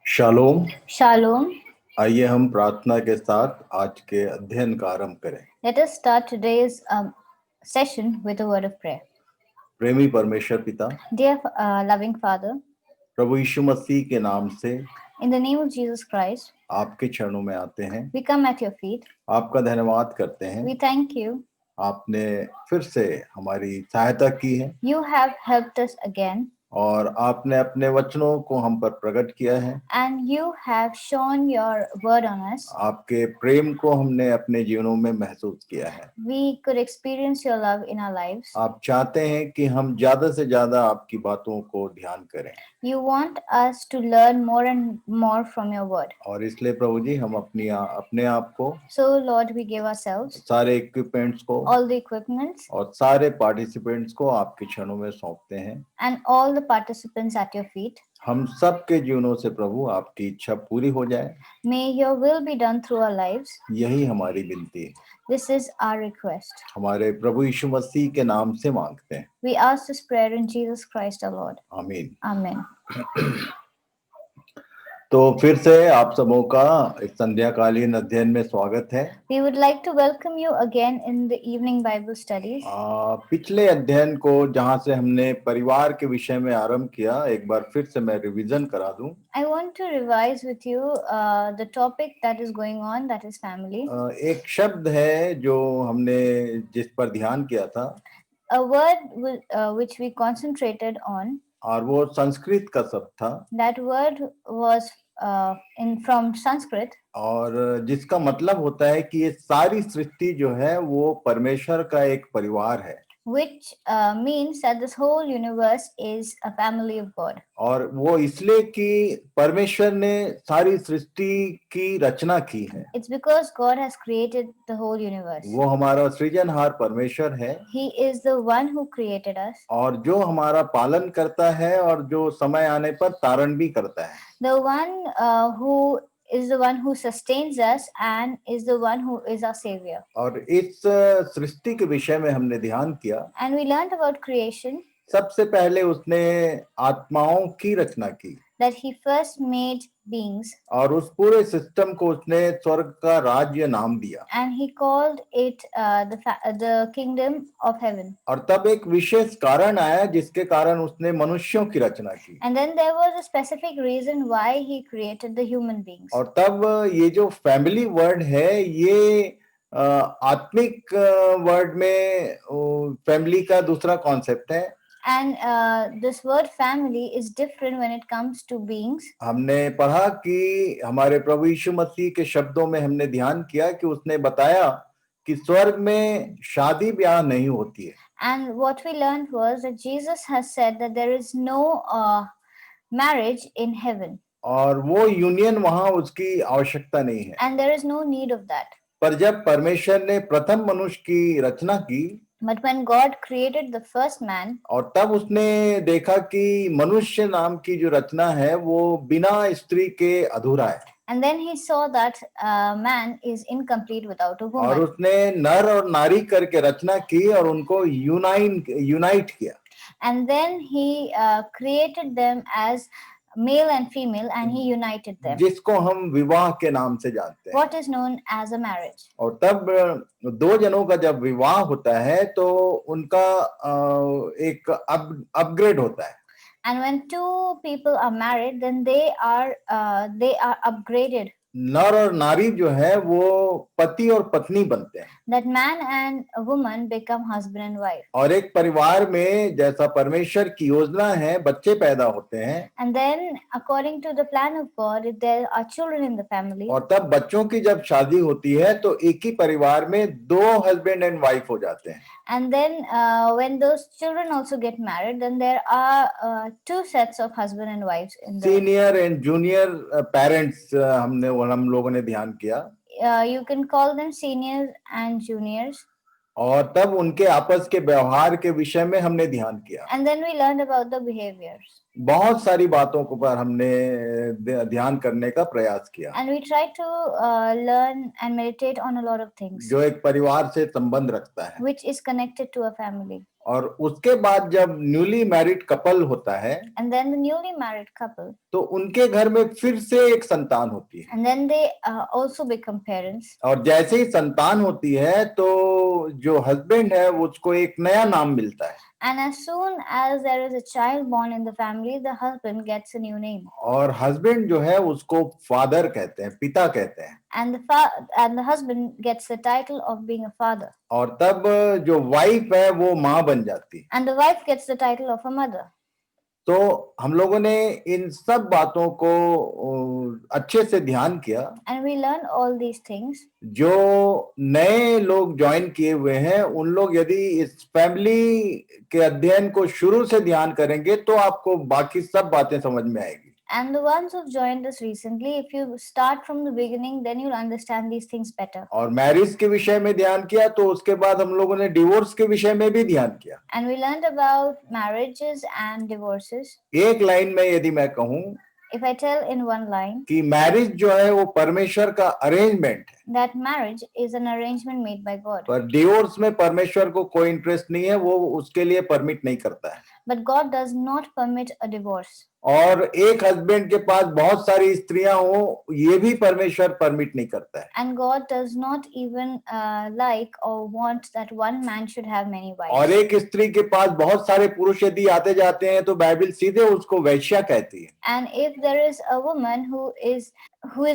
Shalom. Shalom. आइए हम प्रार्थना के साथ आज के अध्ययन का आरंभ करें। Let us start today's session with a word of prayer. प्रेमी परमेश्वर पिता, Dear loving Father, प्रभु यीशु मसीह के नाम से in the name of Jesus Christ, आपके चरणों में आते हैं, we come at your feet. आपका धन्यवाद करते हैं। We thank you. आपने फिर से हमारी सहायता की है You have helped us again, और आपने अपने वचनों को हम पर प्रकट किया है। and you have shown your word on us. आपके प्रेम को हमने अपने जीवनों में महसूस किया है। We could experience your love in our lives. आप चाहते हैं कि हम ज्यादा से ज्यादा आपकी बातों को ध्यान करें You want us to learn more and more from your word. और इसलिए प्रभु जी हम अपने आप को, So, Lord, we give ourselves, सारे इक्विपमेंट्स को all the equipments, और सारे पार्टिसिपेंट्स को आपके चरणों में सौंपते हैं। and all the participants at your feet. हम सब के जीवनों से प्रभु आपकी इच्छा पूरी हो जाए, May your will be done through our lives. यही हमारी विनती है। This is our request. हमारे प्रभु यीशु मसीह के नाम से मांगते हैं, We ask this prayer in Jesus Christ our Lord. आमीन। Amen. तो फिर से आप सबों का एक संध्याकालीन अध्ययन में स्वागत है। We would like to welcome you again in the evening Bible studies. पिछले अध्ययन को जहां से हमने परिवार के विषय में आरंभ किया, एक बार फिर से मैं रिवीजन करा दूं। I want to revise with you the topic that is going on, that is family. एक शब्द है जो हमने जिस पर ध्यान किया था, A word which we concentrated on. और वो संस्कृत का शब्द था। That word was from Sanskrit. और जिसका मतलब होता है कि ये सारी सृष्टि जो है वो परमेश्वर का एक परिवार है। Which means that this whole universe is a family of God. और वो इसलिए कि परमेश्वर ने सारी सृष्टि की रचना की है। It's because God has created the whole universe. वो हमारा सृजनहार परमेश्वर है। He is the one who created us. और जो हमारा पालन करता है और जो समय आने पर तारण भी करता है। The one who is the one who sustains us and is the one who is our savior. और इस सृष्टि के विषय में हमने ध्यान किया। And we learned about creation. सबसे पहले उसने आत्माओं की रचना की। That he first made beings. और उस पूरे सिस्टम को उसने स्वर्ग का राज्य नाम दिया। And he called it the kingdom of heaven. और तब एक विशेष कारण आया जिसके कारण उसने मनुष्यों की रचना की। And then there was a specific reason why he created the human beings. और तब ये जो फैमिली वर्ड है, ये आत्मिक वर्ड में फैमिली का दूसरा कॉन्सेप्ट है। And this word family is different when it comes to beings. हमने पढ़ा कि हमारे प्रभु यीशु मसीह के शब्दों में हमने ध्यान किया कि उसने बताया कि स्वर्ग में शादी ब्याह नहीं होती है। And what we learned was that Jesus has said that there is no marriage in heaven. और वो यूनियन वहां उसकी आवश्यकता नहीं है। And there is no need of that. पर जब परमेश्वर ने प्रथम मनुष्य की रचना की, But when God created the first man, और तब उसने देखा कि मनुष्य नाम की जो रचना है वो बिना स्त्री के अधूरा है। and then he saw that man is incomplete without a woman. और उसने नर और नारी करके रचना की और उनको यूनाइट किया। And then he created them as male and female and he united them. जिसको हम विवाह के नाम से जानते हैं। What is known as a marriage. और तब दो जनों का जब विवाह होता है तो उनका एक अपग्रेड होता है। And when two people are married, then they are upgraded. नर और नारी जो है वो पति और पत्नी बनते हैं। That man and a woman become husband and wife. और एक परिवार में जैसा परमेश्वर की योजना है, बच्चे पैदा होते हैं। And then according to the plan of God, there are children in the family. और तब बच्चों की जब शादी होती है तो एक ही परिवार में दो हस्बैंड एंड वाइफ हो जाते हैं। And then when those children also get married, then there are two sets of husband and wives in the senior and junior parents हम लोगों ने ध्यान किया। You can call them seniors and juniors. और तब उनके आपस के व्यवहार के विषय में हमने ध्यान किया। And then we learned about the behaviors. बहुत सारी बातों को पर हमने ध्यान करने का प्रयास किया। And we tried to learn and meditate on a lot of things. जो एक परिवार से संबंध रखता है। Which is connected to a family. और उसके बाद जब न्यूली मैरिड कपल होता है and then the newly married couple, तो उनके घर में फिर से एक संतान होती है, and then they also become parents. और जैसे ही संतान होती है तो जो हस्बैंड है उसको एक नया नाम मिलता है, And as soon as there is a child born in the family, the husband gets a new name. और हस्बैंड जो है उसको फादर कहते हैं, पिता कहते हैं, And the husband gets the title of being a father. और तब जो वाइफ है वो माँ बन जाती है। And the wife gets the title of a mother. तो हम लोगों ने इन सब बातों को अच्छे से ध्यान किया। And we learn all these things. जो नए लोग ज्वाइन किए हुए हैं उन लोग यदि इस फैमिली के अध्ययन को शुरू से ध्यान करेंगे तो आपको बाकी सब बातें समझ में आएगी। And the ones who've joined us recently, if you start from the beginning, then you'll understand these things better. और मैरिज के विषय में ध्यान किया तो उसके बाद हम लोगों ने डिवोर्स के विषय में भी ध्यान किया। And we learned about marriages and divorces. एक लाइन में यदि मैं कहूं If I tell in one line कि मैरिज जो है वो परमेश्वर का अरेंजमेंट है, that marriage is an arrangement made by God, पर डिवोर्स में परमेश्वर को कोई इंटरेस्ट नहीं है, वो उसके लिए परमिट नहीं करता है। but God does not permit a divorce. और एक हस्बैंड के पास बहुत सारी स्त्रियां हो ये भी परमेश्वर परमिट नहीं करता है। And God does not even like or want that one man should have many wives. और एक स्त्री के पास बहुत सारे पुरुष यदि आते जाते हैं तो बाइबल सीधे उसको वैश्या कहती है। And if there is a woman who is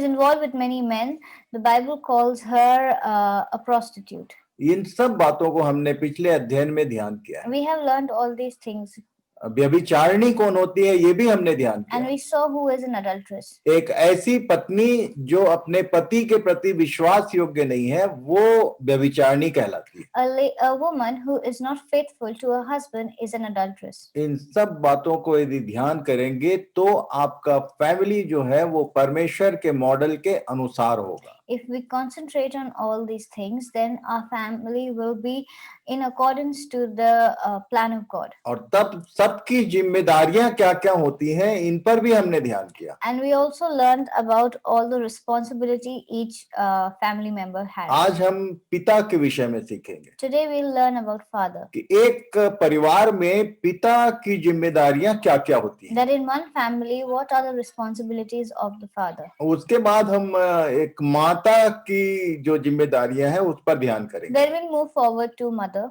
involved with many men, the Bible calls her a prostitute. इन सब बातों को हमने पिछले अध्ययन में ध्यान किया है। We have learned all these things. व्यभिचारिणी कौन होती है ये भी हमने ध्यान किया। And we saw who is an adulteress. एक ऐसी पत्नी जो अपने पति के प्रति विश्वास योग्य नहीं है वो व्यभिचारिणी कहलाती है। A woman who is not faithful to her husband is an adulteress. इन सब बातों को यदि ध्यान करेंगे तो आपका फैमिली जो है वो परमेश्वर के मॉडल के अनुसार होगा। If we concentrate on all these things, then our family will be in accordance to the plan of God. और तब सबकी जिम्मेदारियां क्या-क्या होती हैं इन पर भी हमने ध्यान किया। And we also learned about all the responsibility each family member has. आज हम पिता के विषय में सीखेंगे। Today we'll learn about father. कि एक परिवार में पिता की जिम्मेदारियां क्या-क्या होती हैं। That in one family, what are the responsibilities of the father? उसके बाद हम एक माता की जो जिम्मेदारियां हैं उस पर ध्यान करेंगे। Then we'll move forward to mother.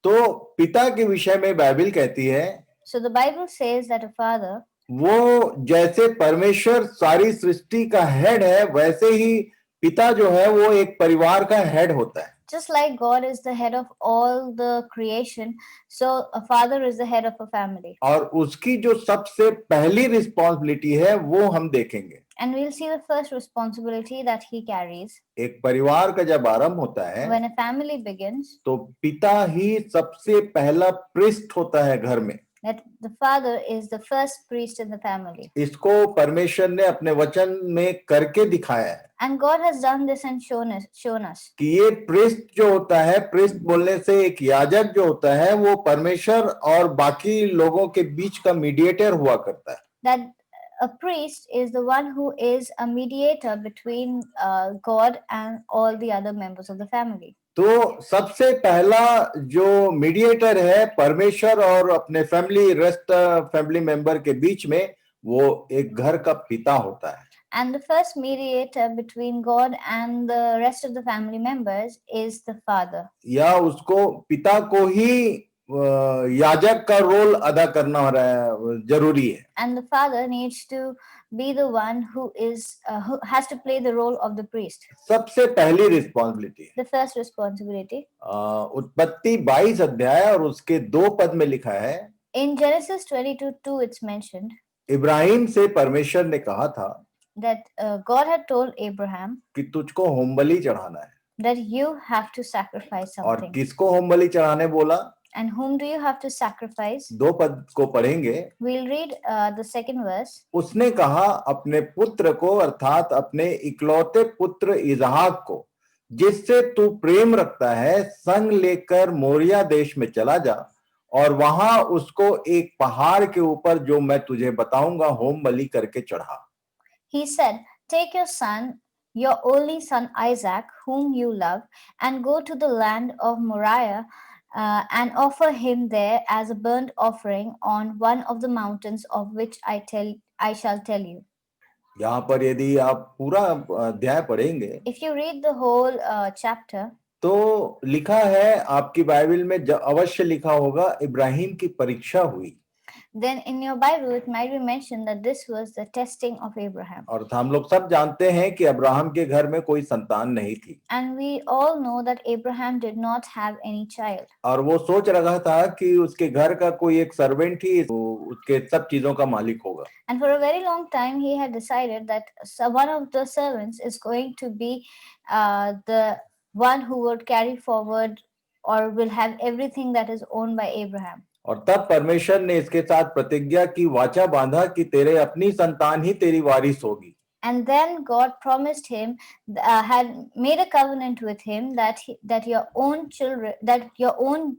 तो पिता के विषय में बाइबल कहती है So the Bible says that a father, वो जैसे परमेश्वर सारी सृष्टि का हेड है वैसे ही पिता जो है वो एक परिवार का हेड होता है। just like God is the head of all the creation, so a father is the head of a family. और उसकी जो सबसे पहली रिस्पॉन्सिबिलिटी है वो हम देखेंगे। And we'll see the first responsibility that he carries. एक परिवार का जब आरंभ होता है When a family begins, तो पिता ही सबसे पहला प्रीस्ट होता है घर में। that the father is the first priest in the family. इसको परमेश्वर ने अपने वचन में करके दिखाया है And God has done this and shown us. कि ये प्रीस्ट जो होता है, प्रीस्ट बोलने से एक याजक जो होता है वो परमेश्वर और बाकी लोगों के बीच का मीडिएटर हुआ करता है। That a priest is the one who is a mediator between God and all the other members of the family. तो सबसे पहला जो मीडिएटर है परमेश्वर और अपने रेस्ट फैमिली मेंबर के बीच में वो एक घर का पिता होता है। And the first mediator between God and the rest of the family members is the father. या उसको पिता को ही याजक का रोल अदा करना जरूरी है। And the father needs to be the one who has to play the role of the priest. सबसे पहली रिस्पॉन्सिबिलिटी The first responsibility. उत्पत्ति 22 अध्याय और उसके 2 पद में लिखा है। In Genesis 22:2 it's mentioned Ibrahim से परमेश्वर ने कहा था that God had told Abraham कि तुझको होमबलि चढ़ाना है। that you have to sacrifice और something. किसको होमबलि चढ़ाने बोला? And whom do you have to sacrifice? 2 पद को पढ़ेंगे। We'll read the second verse. उसने कहा अपने पुत्र को अर्थात अपने इकलौते पुत्र इसहाक को जिससे तू प्रेम रखता है संग लेकर मोरिया देश में चला जा और वहां उसको एक पहाड़ के ऊपर जो मैं तुझे बताऊंगा होम बलि करके चढ़ा। He said, take your son, your only son Isaac, whom you love, and go to the land of Moriah and offer him there as a burnt offering on one of the mountains of which I shall tell you. यहाँ पर यदि आप पूरा अध्याय पढ़ेंगे If you read the whole chapter, तो लिखा है आपकी बाइबल में अवश्य लिखा होगा इब्राहिम की परीक्षा हुई। then in your Bible it might be mentioned that this was the testing of Abraham. और हम लोग सब जानते हैं कि अब्राहम के घर में कोई संतान नहीं थी And we all know that Abraham did not have any child. और वो सोच रहा था कि उसके घर का कोई एक सर्वेंट ही उसके सब चीजों का मालिक होगा। And for a very long time he had decided that one of the servants is going to be the one who would carry forward or will have everything that is owned by Abraham. और तब परमेश्वर ने इसके साथ प्रतिज्ञा की, वाचा बांधा कि तेरे अपनी संतान ही तेरी वारिस होगी। And then God promised him, had made a covenant with him that your own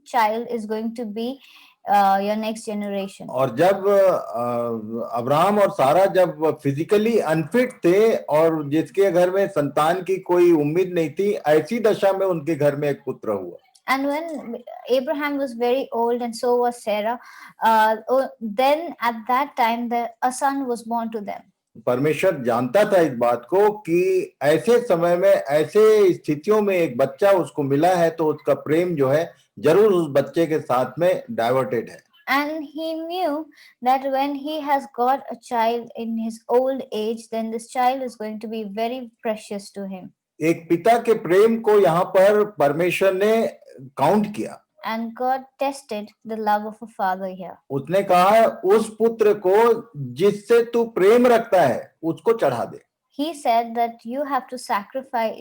child is going to be your next generation. और जब अब्राहम और सारा जब फिजिकली अनफिट थे और जिसके घर में संतान की कोई उम्मीद नहीं थी, ऐसी दशा में उनके घर में एक पुत्र हुआ। And when Abraham was very old and so was Sarah, then at that time a son was born to them. परमेश्वर जानता था इस बात को कि ऐसे समय में, ऐसे स्थितियों में एक बच्चा उसको मिला है तो उसका प्रेम जो है जरूर उस बच्चे के साथ में डाइवर्टेड है। And he knew that when he has got a child in his old age, then this child is going to be very precious to him. एक पिता के प्रेम को यहाँ पर परमेश्वर ने काउंट किया। And God tested the love of a father here. उसने कहा उस पुत्र को जिससे तू प्रेम रखता है उसको चढ़ा दे। He said that you have to sacrifice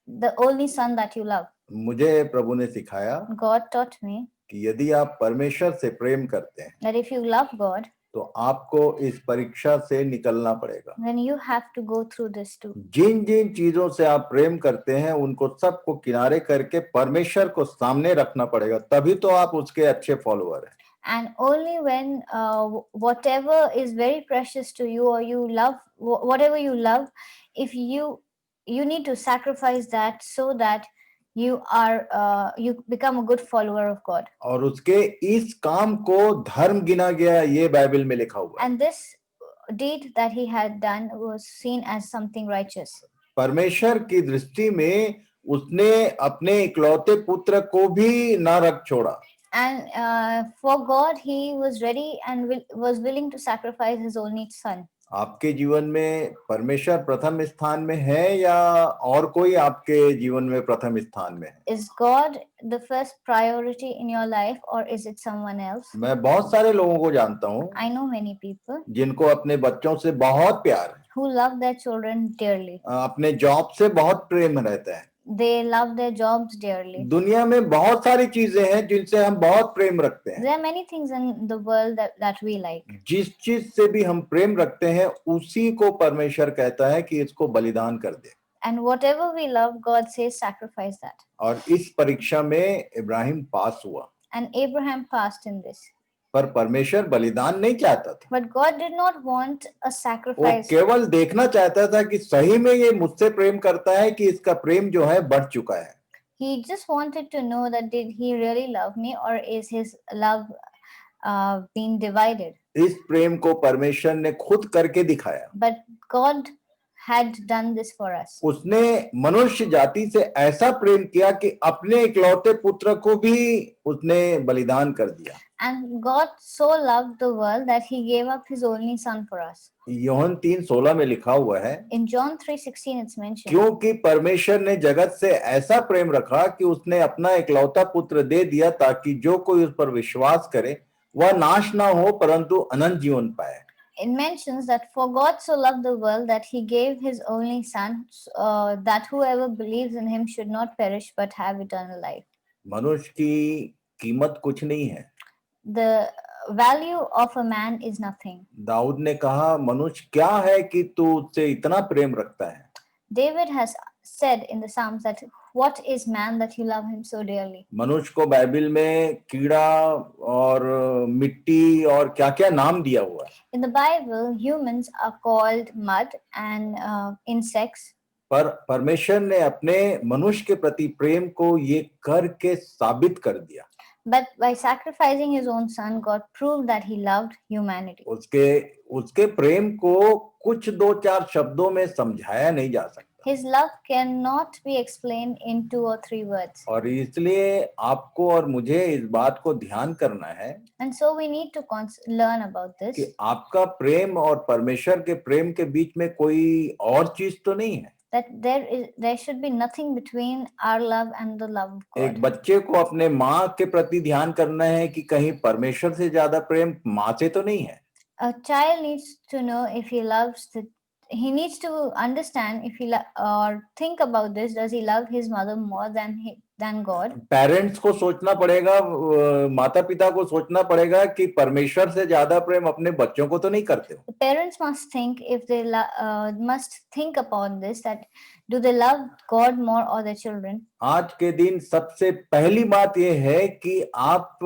the only son that you love. मुझे प्रभु ने सिखाया God taught me कि यदि आप परमेश्वर से प्रेम करते हैं that if you love God, तो आपको इस परीक्षा से निकलना पड़ेगा। then you have to go through this too. जिन जिन चीजों से आप प्रेम करते हैं उनको सबको किनारे करके परमेश्वर को सामने रखना पड़ेगा, तभी तो आप उसके अच्छे फॉलोअर हैं। And only when whatever is very precious to you or you love, whatever you love, if you need to sacrifice that so that you become a good follower of God. और उसके इस काम को धर्म गिना गया, ये बाइबल में लिखा हुआ है। And this deed that he had done was seen as something righteous. परमेश्वर की दृष्टि में उसने अपने इकलौते पुत्र को भी ना रख छोड़ा। And for God he was ready and was willing to sacrifice his only son. आपके जीवन में परमेश्वर प्रथम स्थान में है या और कोई आपके जीवन में प्रथम स्थान में है? Is God the first priority in your life or is it someone else? मैं बहुत सारे लोगों को जानता हूँ I know many people जिनको अपने बच्चों से बहुत प्यार है, who love their children dearly. अपने जॉब से बहुत प्रेम रहता है। They love their jobs dearly. दुनिया में बहुत सारी चीजें हैं जिनसे हम बहुत प्रेम रखते हैं। There are many things in the world that we like. जिस चीज से भी हम प्रेम रखते हैं उसी को परमेश्वर कहता है कि इसको बलिदान कर दे। And whatever we love, God says sacrifice that. और इस परीक्षा में इब्राहिम पास हुआ। And Abraham passed in this. पर परमेश्वर बलिदान नहीं चाहता था। But God did not want a वो sacrifice. केवल देखना चाहता था कि सही में ये मुझसे प्रेम करता है कि इसका प्रेम जो है बढ़ चुका है। He just wanted to know that did he really love me or is his love being divided. इस प्रेम को परमेश्वर ने खुद करके दिखाया। But God had done this for us. उसने मनुष्य जाति से ऐसा प्रेम किया कि अपने इकलौते पुत्र को भी उसने बलिदान कर दिया। And God so loved the world that he gave up his only son for us. यूहन्ना 3:16 में लिखा हुआ है, In John 3:16 it's mentioned. क्योंकि परमेश्वर ने जगत से ऐसा प्रेम रखा कि उसने अपना इकलौता पुत्र दे दिया ताकि जो कोई उस पर विश्वास करे वह नाश ना हो परंतु अनंत जीवन पाए। It mentions that for God so loved the world that he gave his only son, that whoever believes in him should not perish but have eternal life. मनुष्य की कीमत कुछ नहीं है। The value of a man is nothing. Dawood ने कहा, मनुष्य क्या है कि तू उससे इतना प्रेम रखता है। David has said in the Psalms that what is man that you love him so dearly. मनुष्य को बाइबल में कीड़ा और मिट्टी और क्या-क्या नाम दिया हुआ है। In the Bible, humans are called mud and insects. पर परमेश्वर ने अपने मनुष्य के प्रति प्रेम को ये करके साबित कर दिया। But by sacrificing his own son, God proved that he loved humanity. उसके प्रेम को कुछ दो चार शब्दों में समझाया नहीं जा सकता। His love cannot be explained in 2 or 3 words. और इसलिए आपको और मुझे इस बात को ध्यान करना है And so we need to learn about this. कि आपका प्रेम और परमेश्वर के प्रेम के बीच में कोई और चीज तो नहीं है। That there should be nothing between our love and the love of God. एक बच्चे को अपने माँ के प्रति ध्यान करना है कि कहीं परमेश्वर से ज्यादा प्रेम माँ से तो नहीं है। A child needs to know if he loves he needs to understand if he or think about this. Does he love his mother more than God? Parents को सोचना पड़ेगा, माता पिता को सोचना पड़ेगा कि परमेश्वर से ज्यादा प्रेम अपने बच्चों को तो नहीं करते हो। The parents must think if they must think upon this, that do they love God more or their children? आज के दिन सबसे पहली बात यह है कि आप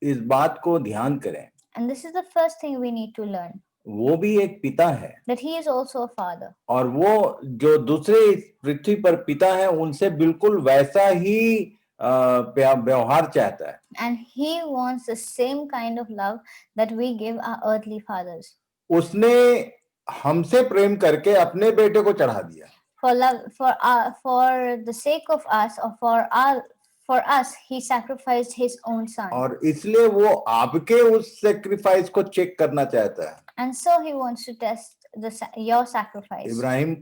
इस बात को ध्यान करें। And this is the first thing we need to learn. वो भी एक पिता है। That he is also a father. और वो जो दूसरे पृथ्वी पर पिता है उनसे बिल्कुल वैसा ही व्यवहार चाहता है। And he wants the same kind of love that we give our earthly fathers. उसने हमसे प्रेम करके अपने बेटे को चढ़ा दिया। For love, for the sake of us, or for us, he sacrificed his own son. और इसलिए वो आपके उस सेक्रीफाइस को चेक करना चाहता है। And so he wants to test your sacrifice. Ibrahim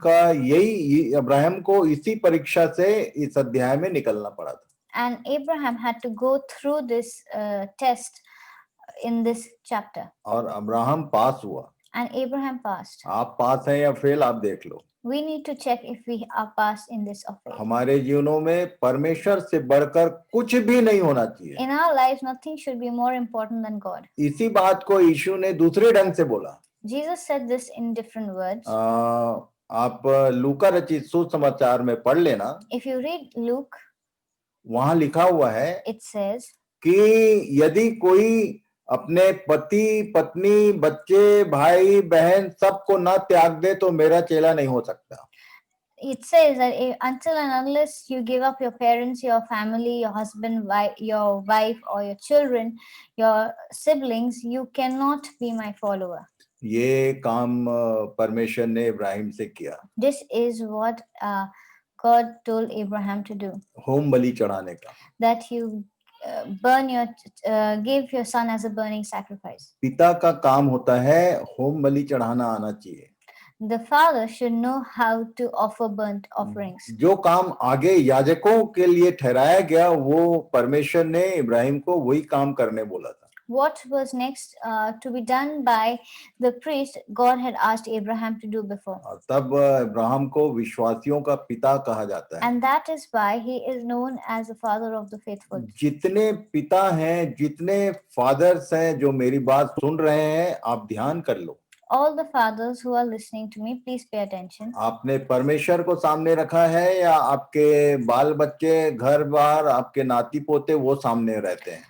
को इसी परीक्षा से इस अध्याय में निकलना पड़ा था। And Abraham had to go through this test in this chapter. और अब्राहम पास हुआ। And Abraham passed. आप पास हैं या फेल आप देख लो। We need to check if we are passed in this or fail. हमारे जीवनों में परमेश्वर से बढ़कर कुछ भी नहीं होना चाहिए। In our lives, nothing should be more important than God. इसी बात को यीशु ने दूसरे ढंग से बोला। Jesus said this in different words. आप लूका रचित सुसमाचार में पढ़ लेना। If you read Luke, वहां लिखा हुआ है it says कि यदि कोई अपने पति पत्नी बच्चे भाई बहन सबको ना त्याग दे तो मेरा चेला नहीं हो सकता। It says that until and unless you give up your parents, your family, your husband, your wife, or your children, your siblings, you cannot be my follower. ये काम परमेश्वर ने इब्राहिम से किया। This is what God told Abraham to do. होम बलि चढ़ाने का। That you give your son as a burning sacrifice. पिता का काम होता है होम बलि चढ़ाना आना चाहिए। The father should know how to offer burnt offerings. जो काम आगे याजकों के लिए ठहराया गया वो परमेश्वर ने इब्राहिम को वही काम करने बोला था। What was next to be done by the priest, God had asked Abraham to do before. तब इब्राहिम को विश्वासियों का पिता कहा जाता है। And that is why he is known as the father of the faithful. जितने पिता हैं, जितने फादर्स हैं जो मेरी बात सुन रहे हैं, आप ध्यान कर लो। All the fathers who are listening to me, please pay attention. आपने परमेश्वर को सामने रखा है या आपके बाल बच्चे घर बार आपके नाती पोते वो सामने रहते हैं?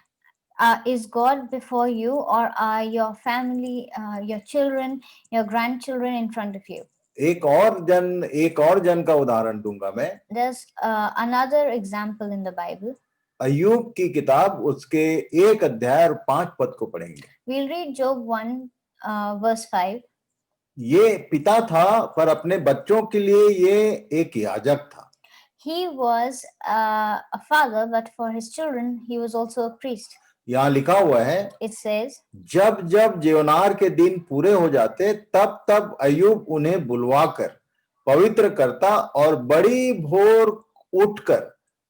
Is God before you, or are your family, your children, your grandchildren in front of you? एक और जन का उदाहरण दूंगा मैं। There's another example in the Bible. अय्यूब की किताब उसके 1 अध्याय और 5 पद को पढ़ेंगे। We'll read Job 1 verse 5. ये पिता था पर अपने बच्चों के लिए ये एक याजक था। He was a father, but for his children he was also a priest. यहाँ लिखा हुआ है, It says, जब जब जीवनार के दिन पूरे हो जाते तब तब अय्यूब उन्हें बुलवाकर पवित्र करता और बड़ी भोर उठकर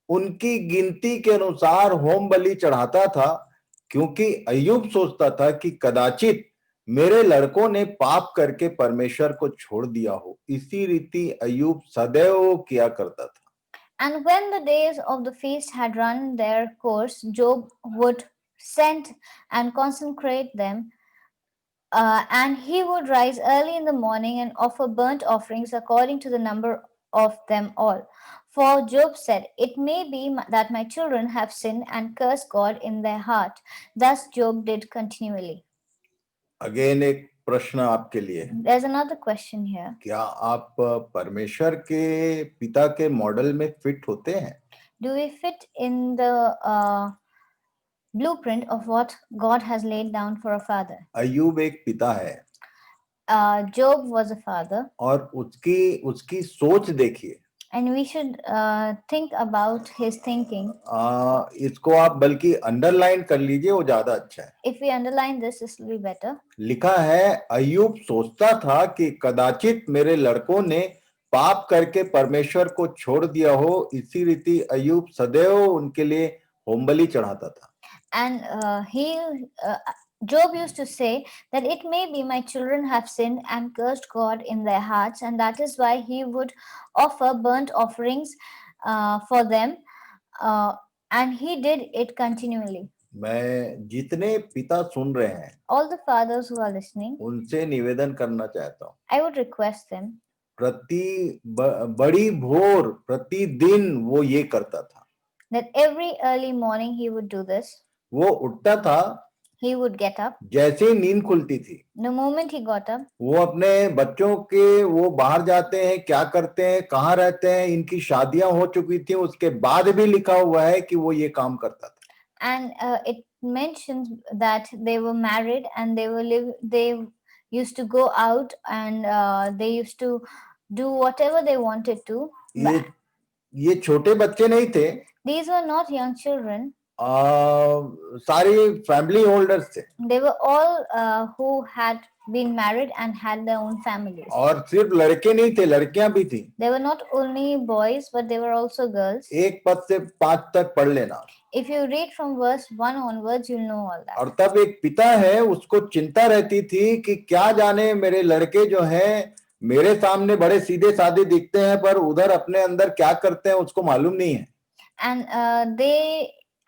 उनकी गिनती के अनुसार होम बलि चढ़ाता था, क्योंकि अय्यूब सोचता था कि कदाचित मेरे लड़कों ने पाप करके परमेश्वर को छोड़ दिया हो। इसी रीति अय्यूब सदैव किया करता था। And when the days of the feast had run their course, Job would send and consecrate them, and he would rise early in the morning and offer burnt offerings according to the number of them all. For Job said, "It may be that my children have sinned and cursed God in their heart." Thus Job did continually. Again एक प्रश्न आपके लिए है। There's another question here. क्या आप परमेश्वर के पिता के मॉडल में फिट होते हैं? Do we fit in the blueprint of what God has laid down for a father? अय्यूब एक पिता है Job was a father, और उसकी सोच देखिए। and we should think about his thinking. इसको आप बल्कि अंडरलाइन कर लीजिए, वो ज्यादा अच्छा है। If we underline this, this will be better. लिखा है, अय्यूब सोचता था कि कदाचित मेरे लड़कों ने पाप करके परमेश्वर को छोड़ दिया हो, इसी रीति अय्यूब सदैव उनके लिए होमबलि चढ़ाता था। And Job used to say that it may be my children have sinned and cursed God in their hearts, and that is why he would offer burnt offerings for them, and he did it continually. मैं जितने पिता सुन रहे हैं All the fathers who are listening, उनसे निवेदन करना चाहता हूँ, I would request them बड़ी भोर प्रतिदिन वो ये करता था। that every early morning he would do this. वो उठता था, He would get up. जैसे ही नींद खुलती थी The moment he got up, वो अपने बच्चों के, वो बाहर जाते हैं, क्या करते हैं, कहाँ रहते हैं, इनकी शादियां हो चुकी थी, उसके बाद भी लिखा हुआ है कि वो ये काम करता था। and it mentions that they were married and they used to go out and they used to do whatever they wanted to. ये छोटे बच्चे नहीं थे, These were not young children. सारी फैमिली होल्डर्स थे They were all who had been married and had their own families. और सिर्फ लड़के नहीं थे, लड़कियां भी थी। They were not only boys, but they were also girls. 1 पद से 5 तक पढ़ लेना। If you read from verse 1 onwards, you'll know all that. और तब एक पिता है, उसको चिंता रहती थी कि क्या जाने मेरे लड़के जो हैं मेरे सामने बड़े सीधे साधे दिखते हैं, पर उधर अपने अंदर क्या करते हैं उसको मालूम नहीं है।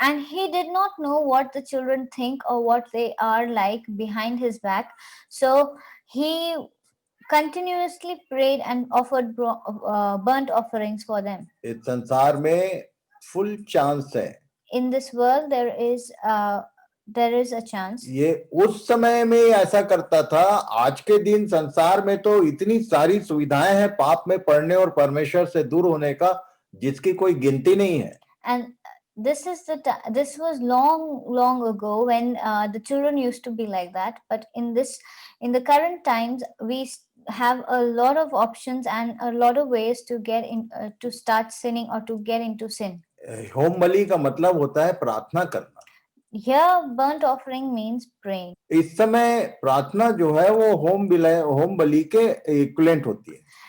And he did not know what the children think or what they are like behind his back. So he continuously prayed and offered burnt offerings for them. इस संसार में फुल चांस है। In this world there is a chance. ये उस समय में ऐसा करता था, आज के दिन संसार में तो इतनी सारी सुविधाएं हैं पाप में पड़ने और परमेश्वर से दूर होने का, जिसकी कोई गिनती नहीं है। And this was long ago when the children used to be like that, but in the current times we have a lot of options and a lot of ways to get in to start sinning or to get into sin. होम बलि का मतलब होता है प्रार्थना करना। Here burnt offering means praying. इस समय प्रार्थना जो है वो होम बलि के इक्विवेलेंट होती है।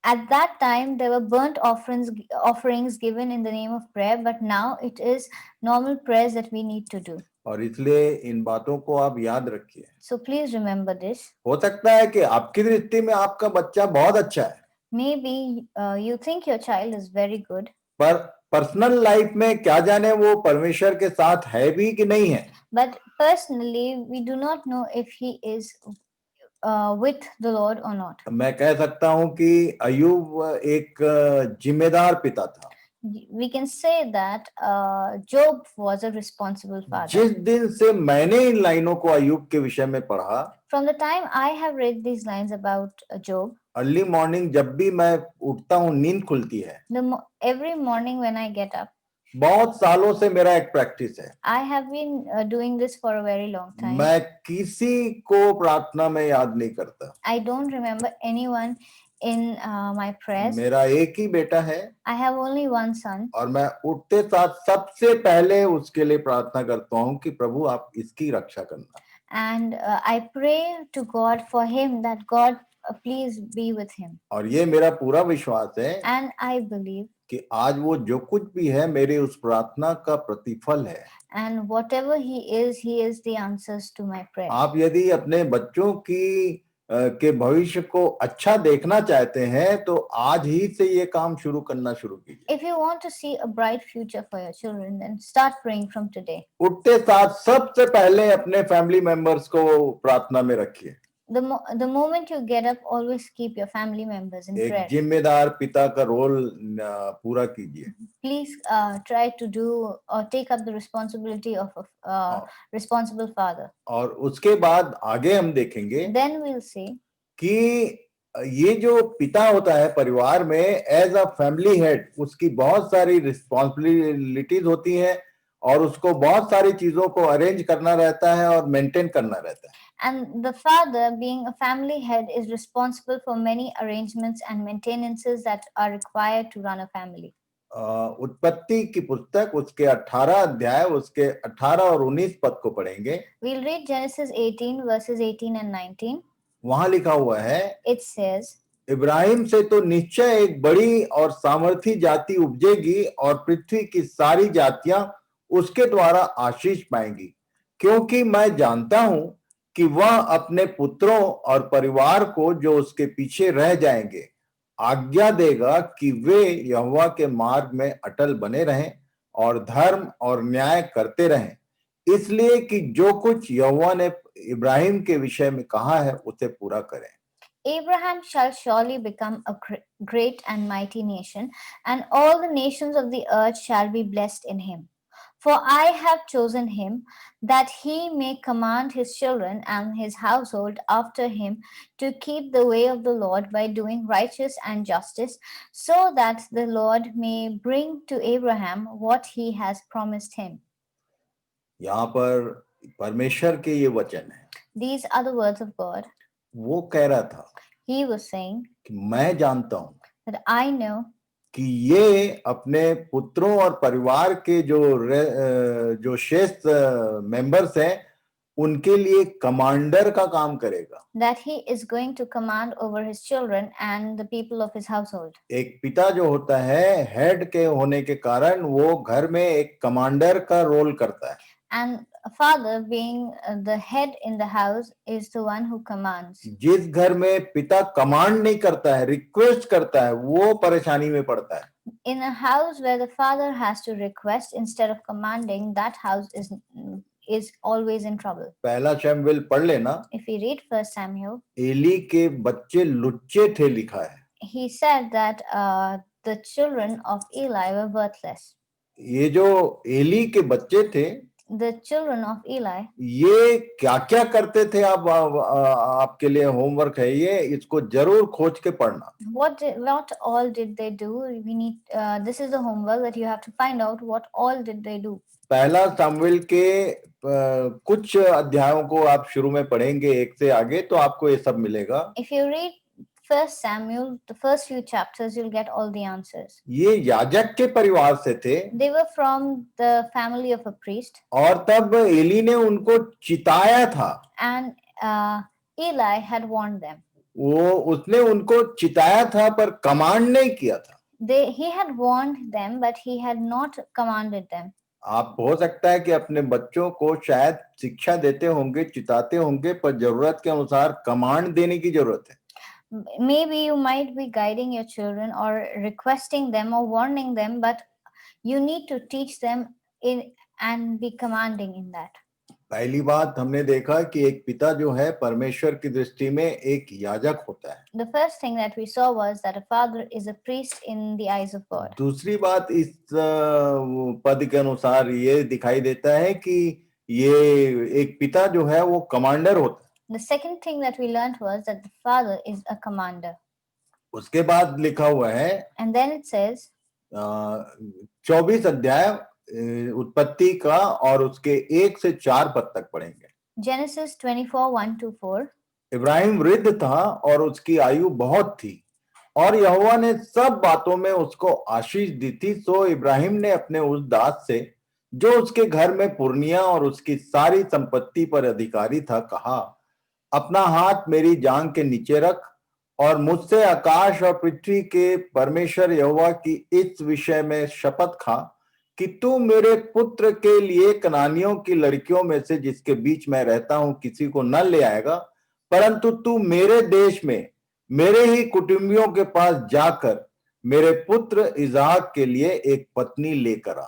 At that time there were burnt offerings given in the name of prayer, but now it is normal prayers that we need to do. और इसलिए इन बातों को आप याद रखिए। So please remember this. हो सकता है कि आपकी दृष्टि में आपका बच्चा बहुत अच्छा है, Maybe you think your child is very good, पर पर्सनल लाइफ में क्या जाने वो परमेश्वर के साथ है भी कि नहीं है। but personally we do not know if he is with the Lord or not. मैं कह सकता हूं कि अय्यूब एक जिम्मेदार पिता था। We can say that Job was a responsible father. जिस दिन से मैंने इन लाइनों को अय्यूब के विषय में पढ़ा, From the time I have read these lines about Job, early morning जब भी मैं उठता हूँ, नींद खुलती है, every morning when I get up, बहुत सालों से मेरा एक प्रैक्टिस है। I have been doing this for a very long time. मैं किसी को प्रार्थना में याद नहीं करता। I don't remember anyone in my prayers. मेरा एक ही बेटा है। I have only one son. और मैं उठते साथ सबसे पहले उसके लिए प्रार्थना करता हूँ कि प्रभु आप इसकी रक्षा करना। And I pray to God for him that God please be with him. और ये मेरा पूरा विश्वास है And I believe कि आज वो जो कुछ भी है मेरे उस प्रार्थना का प्रतिफल है। and whatever he is the answers to my prayer. आप यदि अपने बच्चों की के भविष्य को अच्छा देखना चाहते हैं तो आज ही से ये काम शुरू करना शुरू कीजिए। If you want to see a bright future for your children, then start praying from today. उठते साथ सबसे पहले अपने फैमिली मेंबर्स को प्रार्थना में रखिए। the moment you get up, always keep your family members in एक prayer. जिम्मेदार पिता का रोल पूरा कीजिए. Please try to do or take up the responsibility of a responsible father. और उसके बाद आगे हम देखेंगे Then we'll see कि ये जो पिता होता है परिवार में एज अ फैमिली हेड, उसकी बहुत सारी रिस्पॉन्सिबिलिटीज होती हैं और उसको बहुत सारी चीजों को अरेंज करना रहता है और मेंटेन करना रहता है. and the father, being a family head, is responsible for many arrangements and maintenances that are required to run a family. उत्पत्ति की पुस्तक उसके 18 अध्याय उसके 18 और 19 पद को पढ़ेंगे. We'll read Genesis 18 verses 18 and 19. वहां लिखा हुआ है, It says, इब्राहिम से तो निश्चय एक बड़ी और सामर्थी जाति उपजेगी और पृथ्वी की सारी जातियां उसके द्वारा आशीष पाएंगी, क्योंकि मैं जानता हूं कि वह अपने पुत्रों और परिवार को जो उसके पीछे रह जाएंगे आज्ञा देगा कि वे यहोवा के मार्ग में अटल बने रहें और धर्म और न्याय करते रहें, इसलिए कि जो कुछ यहोवा ने इब्राहिम के विषय में कहा है उसे पूरा करें. Abraham shall surely become a great and mighty nation, and all the nations of the earth shall be blessed in him. For I have chosen him, that he may command his children and his household after him to keep the way of the Lord by doing righteous and justice, so that the Lord may bring to Abraham what he has promised him. यहाँ पर परमेश्वर के ये वचन है. These are the words of God. वो कह रहा था He was saying कि मैं जानता हूं that I know कि ये अपने पुत्रों और परिवार के जो शेष मेंबर्स हैं उनके लिए कमांडर का काम करेगा. that he is going to command over his children and the people of his household. एक पिता जो होता है हेड के होने के कारण वो घर में एक कमांडर का रोल करता है. And a father, being the head in the house, is the one who commands. जिस घर में पिता कमांड नहीं करता है, रिक्वेस्ट करता है, वो परेशानी में पड़ता है. In a house where the father has to request instead of commanding, that house is always in trouble. पहला शमूएल पढ़ लेना. If we read First Samuel, Eli के बच्चे लुच्चे थे लिखा है. he said that the children of Eli were worthless. ये जो एली के बच्चे थे, The children of Eli, ये क्या क्या करते थे, आपके लिए होमवर्क है ये, इसको जरूर खोज के पढ़ना. what all did they do? We need this is the homework that you have to find out what all did they do. पहला शमूएल के कुछ अध्यायों को आप शुरू में पढ़ेंगे एक से आगे तो आपको ये सब मिलेगा. If you read First Samuel, the first few chapters, you'll get all the answers. ये याजक के परिवार से थे. They were from the family of a priest. और तब एली ने उनको चिताया था. And Eli had warned them. उसने उनको चिताया था पर कमांड नहीं किया था. He had warned them, but he had not commanded them. आप हो सकता है कि अपने बच्चों को शायद शिक्षा देते होंगे, चिताते होंगे, पर जरूरत के अनुसार कमांड देने की जरूरत है. Maybe you might be guiding your children or requesting them or warning them, but you need to teach them and be commanding in that. पहली बात हमने देखा कि एक पिता जो है परमेश्वर की दृष्टि में एक याजक होता है. The first thing that we saw was that a father is a priest in the eyes of God. दूसरी बात इस पद के अनुसार ये दिखाई देता है कि ये एक पिता जो है वो कमांडर होता है. The second thing that we learned was that the father is a commander. उसके बाद लिखा हुआ है, and then it says 24 अध्याय उत्पत्ति का और उसके 1 से 4 पद तक पढ़ेंगे. Genesis 24:1-4. इब्राहिम वृद्ध था और उसकी आयु बहुत थी और यहोवा ने सब बातों में उसको आशीष दी थी. सो इब्राहिम ने अपने उस दास से जो उसके घर में पुरनिया और उसकी सारी संपत्ति पर अधिकारी था कहा, अपना हाथ मेरी जांघ के नीचे रख और मुझसे आकाश और पृथ्वी के परमेश्वर यहोवा की इस विषय में शपथ खा कि तू मेरे पुत्र के लिए कनानियों की लड़कियों में से जिसके बीच मैं रहता हूं किसी को न ले आएगा, परंतु तू मेरे देश में मेरे ही कुटुंबियों के पास जाकर मेरे पुत्र इसहाक के लिए एक पत्नी लेकर आ.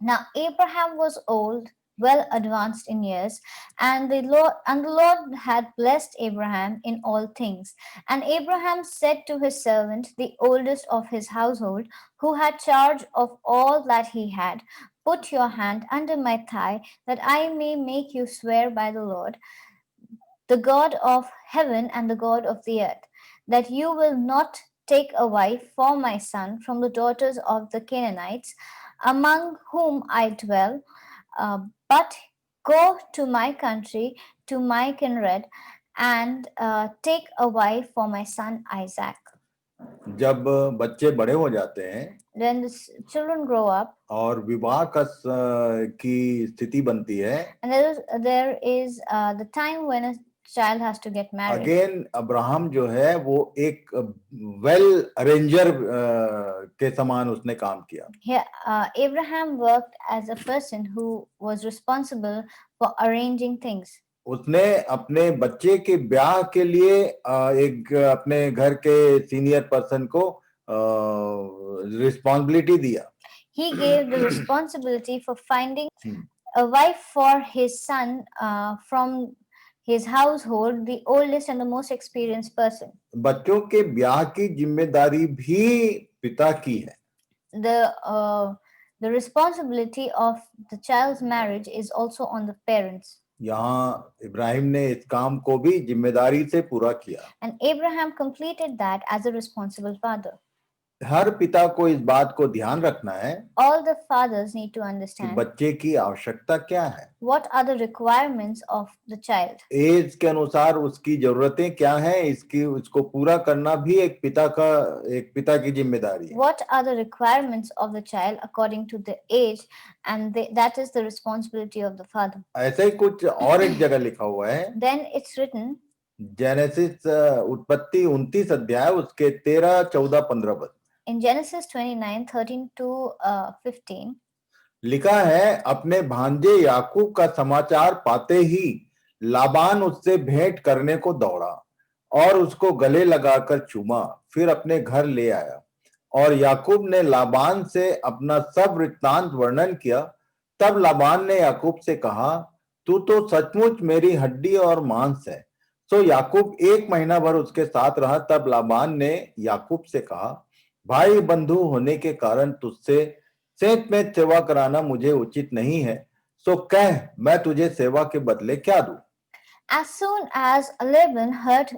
Now Abraham was old, well advanced in years, and the Lord had blessed Abraham in all things. And Abraham said to his servant, the oldest of his household, who had charge of all that he had, put your hand under my thigh, that I may make you swear by the Lord, the God of heaven and the God of the earth, that you will not take a wife for my son from the daughters of the Canaanites, among whom I dwell, but go to my country, to my kindred, and take a wife for my son Isaac. जब बच्चे बड़े हो जाते हैं When the children grow up, और विवाह की स्थिति बनती है, and there is the time when a child has to get married. Again Abraham जो है वो एक वेल अरेंजर के समान उसने काम किया. Here, Abraham worked as a person who was responsible for arranging things. उसने अपने बच्चे के ब्याह के लिए एक अपने घर के सीनियर पर्सन को रिस्पॉन्सिबिलिटी दिया. He gave the responsibility for finding a wife for his son from his household, the oldest and the most experienced person. बच्चों के ब्याह की जिम्मेदारी भी पिता की है. The responsibility of the child's marriage is also on the parents. यहाँ इब्राहिम ने इस काम को भी जिम्मेदारी से पूरा किया. And Abraham completed that as a responsible father. हर पिता को इस बात को ध्यान रखना है All the fathers need to कि understand बच्चे की आवश्यकता क्या है, what are the requirements of the child. Age के अनुसार उसकी जरूरतें क्या हैं, उसको पूरा करना भी एक पिता की जिम्मेदारी है. What are the requirements of the child according to the age, and that is the responsibility of the father. ऐसा ही कुछ और एक जगह लिखा हुआ है. Then it's written, जेनेसिस उत्पत्ति 29 अध्याय उसके 13, 14, 15 पद. in Genesis 29:13 to 15, लिखा है, अपने भांजे याकूब का समाचार पाते ही लाबान उससे भेंट करने को दौड़ा और उसको गले लगाकर चूमा, फिर अपने घर ले आया. और याकूब ने लाबान से अपना सब वृत्तांत वर्णन किया. तब लाबान ने याकूब से कहा, तू तो सचमुच मेरी हड्डी और मांस है. सो याकूब 1 महीना भर उसके साथ रहा. तब लाबान ने याकूब से कहा, भाई बंधु होने के कारण तुझसे सेंत में सेवा कराना मुझे उचित नहीं है. सो कह, मैं तुझे सेवा के बदले क्या दूं? as soon as Laban heard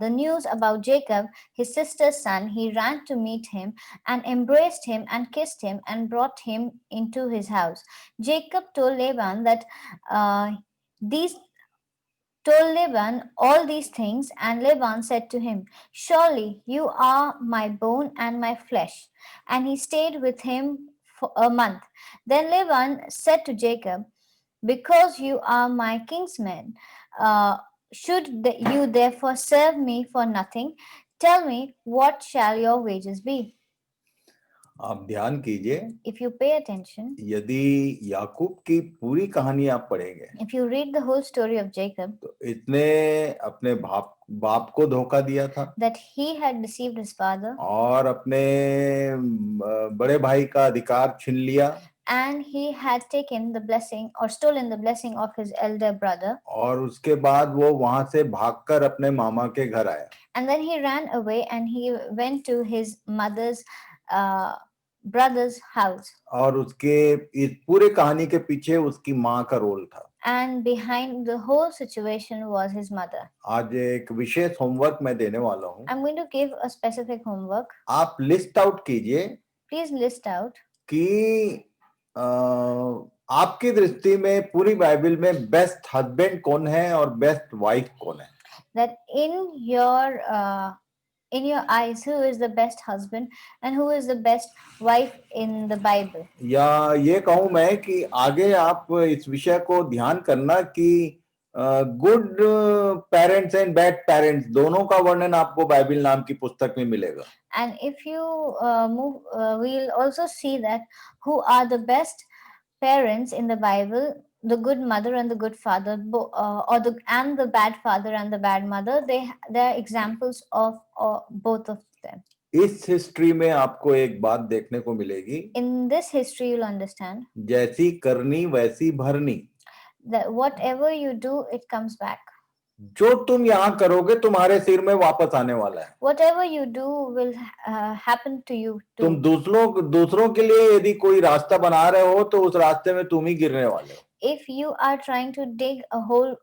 the news about Jacob, his sister's son, he ran to meet him and embraced him and kissed him and brought him into his house. Jacob told Laban all these things, and Laban said to him, surely you are my bone and my flesh. And he stayed with him for a month. Then Laban said to Jacob, because you are my kinsman, should you therefore serve me for nothing? Tell me, what shall your wages be? आप ध्यान कीजिए, If you pay attention, यदि याकूब की पूरी कहानी आप पढ़ेंगे, if you read the whole story of Jacob, तो इसने अपने बाप को धोखा दिया था that he had deceived his father और अपने बड़े भाई का अधिकार छीन लिया and he had taken the blessing or stolen the blessing of his elder brother, और उसके बाद वो वहां से भागकर अपने मामा के घर आया. and then he ran away and he went to his mother's brother's house, और उसके इस पूरे कहानी के पीछे उसकी माँ का रोल था. and behind the whole situation was his mother. आज एक विशेष होमवर्क मैं देने वाला हूँ. I'm going to give a specific homework. आप लिस्ट आउट कीजिए Please list out कि आपकी दृष्टि में पूरी बाइबल में बेस्ट हस्बैंड कौन है और बेस्ट वाइफ कौन है. that in your eyes, who is the best husband and who is the best wife in the Bible. या ये कहूँ मैं कि आगे आप इस विषय को ध्यान करना कि good parents and bad parents दोनों का वर्णन आपको बाइबल नाम की पुस्तक में मिलेगा. And if you we'll also see that who are the best parents in the Bible, the good mother and the good father, and the bad father and the bad mother. They are examples of both of them. इस history में आपको एक बात देखने को मिलेगी. In this history, you'll understand. जैसी करनी वैसी भरनी. that whatever you do, it comes back. जो तुम यहाँ करोगे तुम्हारे सिर में वापस आने वाला है. Whatever you do will happen to you तुम too. दूसरों के लिए यदि कोई रास्ता बना रहे हो तो उस रास्ते में तुम ही गिरने वाले हो. If you are trying to dig a hole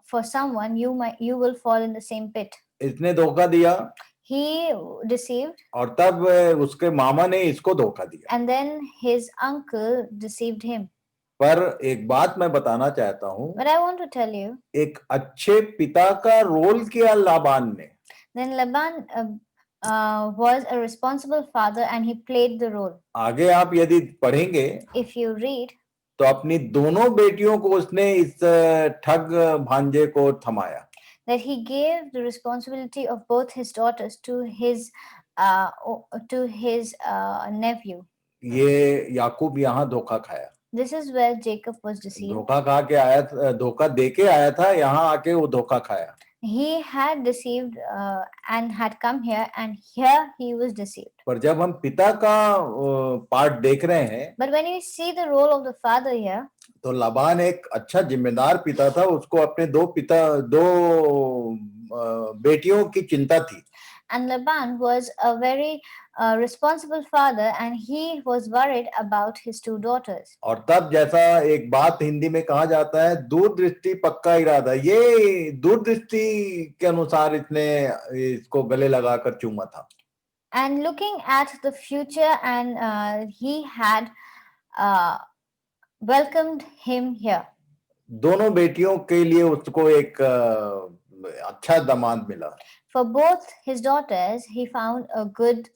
for someone, you will fall in the same pit. इसने धोखा दिया He deceived, और तब उसके मामा ने इसको धोखा दिया. and then his uncle deceived him. पर एक बात मैं बताना चाहता हूँ, But I want to tell you, एक अच्छे पिता का रोल किया लाबान ने. then Laban was a responsible father and he played the role. आगे आप यदि पढ़ेंगे If you read, तो अपनी दोनों बेटियों को उसने इस ठग भांजे को थमाया. that he gave the responsibility of both his daughters to his nephew. ये याकूब यहाँ धोखा खाया. This is where Jacob was deceived. धोखा खा के आया, धोखा दे के आया था, यहाँ आके वो धोखा खाया. He had deceived and had come here, and here he was deceived. पर जब हम पिता का पार्ट देख रहे हैं, But when you see the role of the father here, तो लाबान एक अच्छा जिम्मेदार पिता था. उसको अपने दो बेटियों की चिंता थी. and Laban was a very responsible father, and he was worried about his two daughters. और तब जैसा एक बात हिंदी में कहा जाता है, दूरदृष्टि पक्का इरादा, ये दूरदृष्टि के अनुसार इसने इसको गले लगाकर चूमा था. And looking at the future, and he had welcomed him here. दोनों बेटियों के लिए उसको एक अच्छा दामाद मिला. For both his daughters, he found a good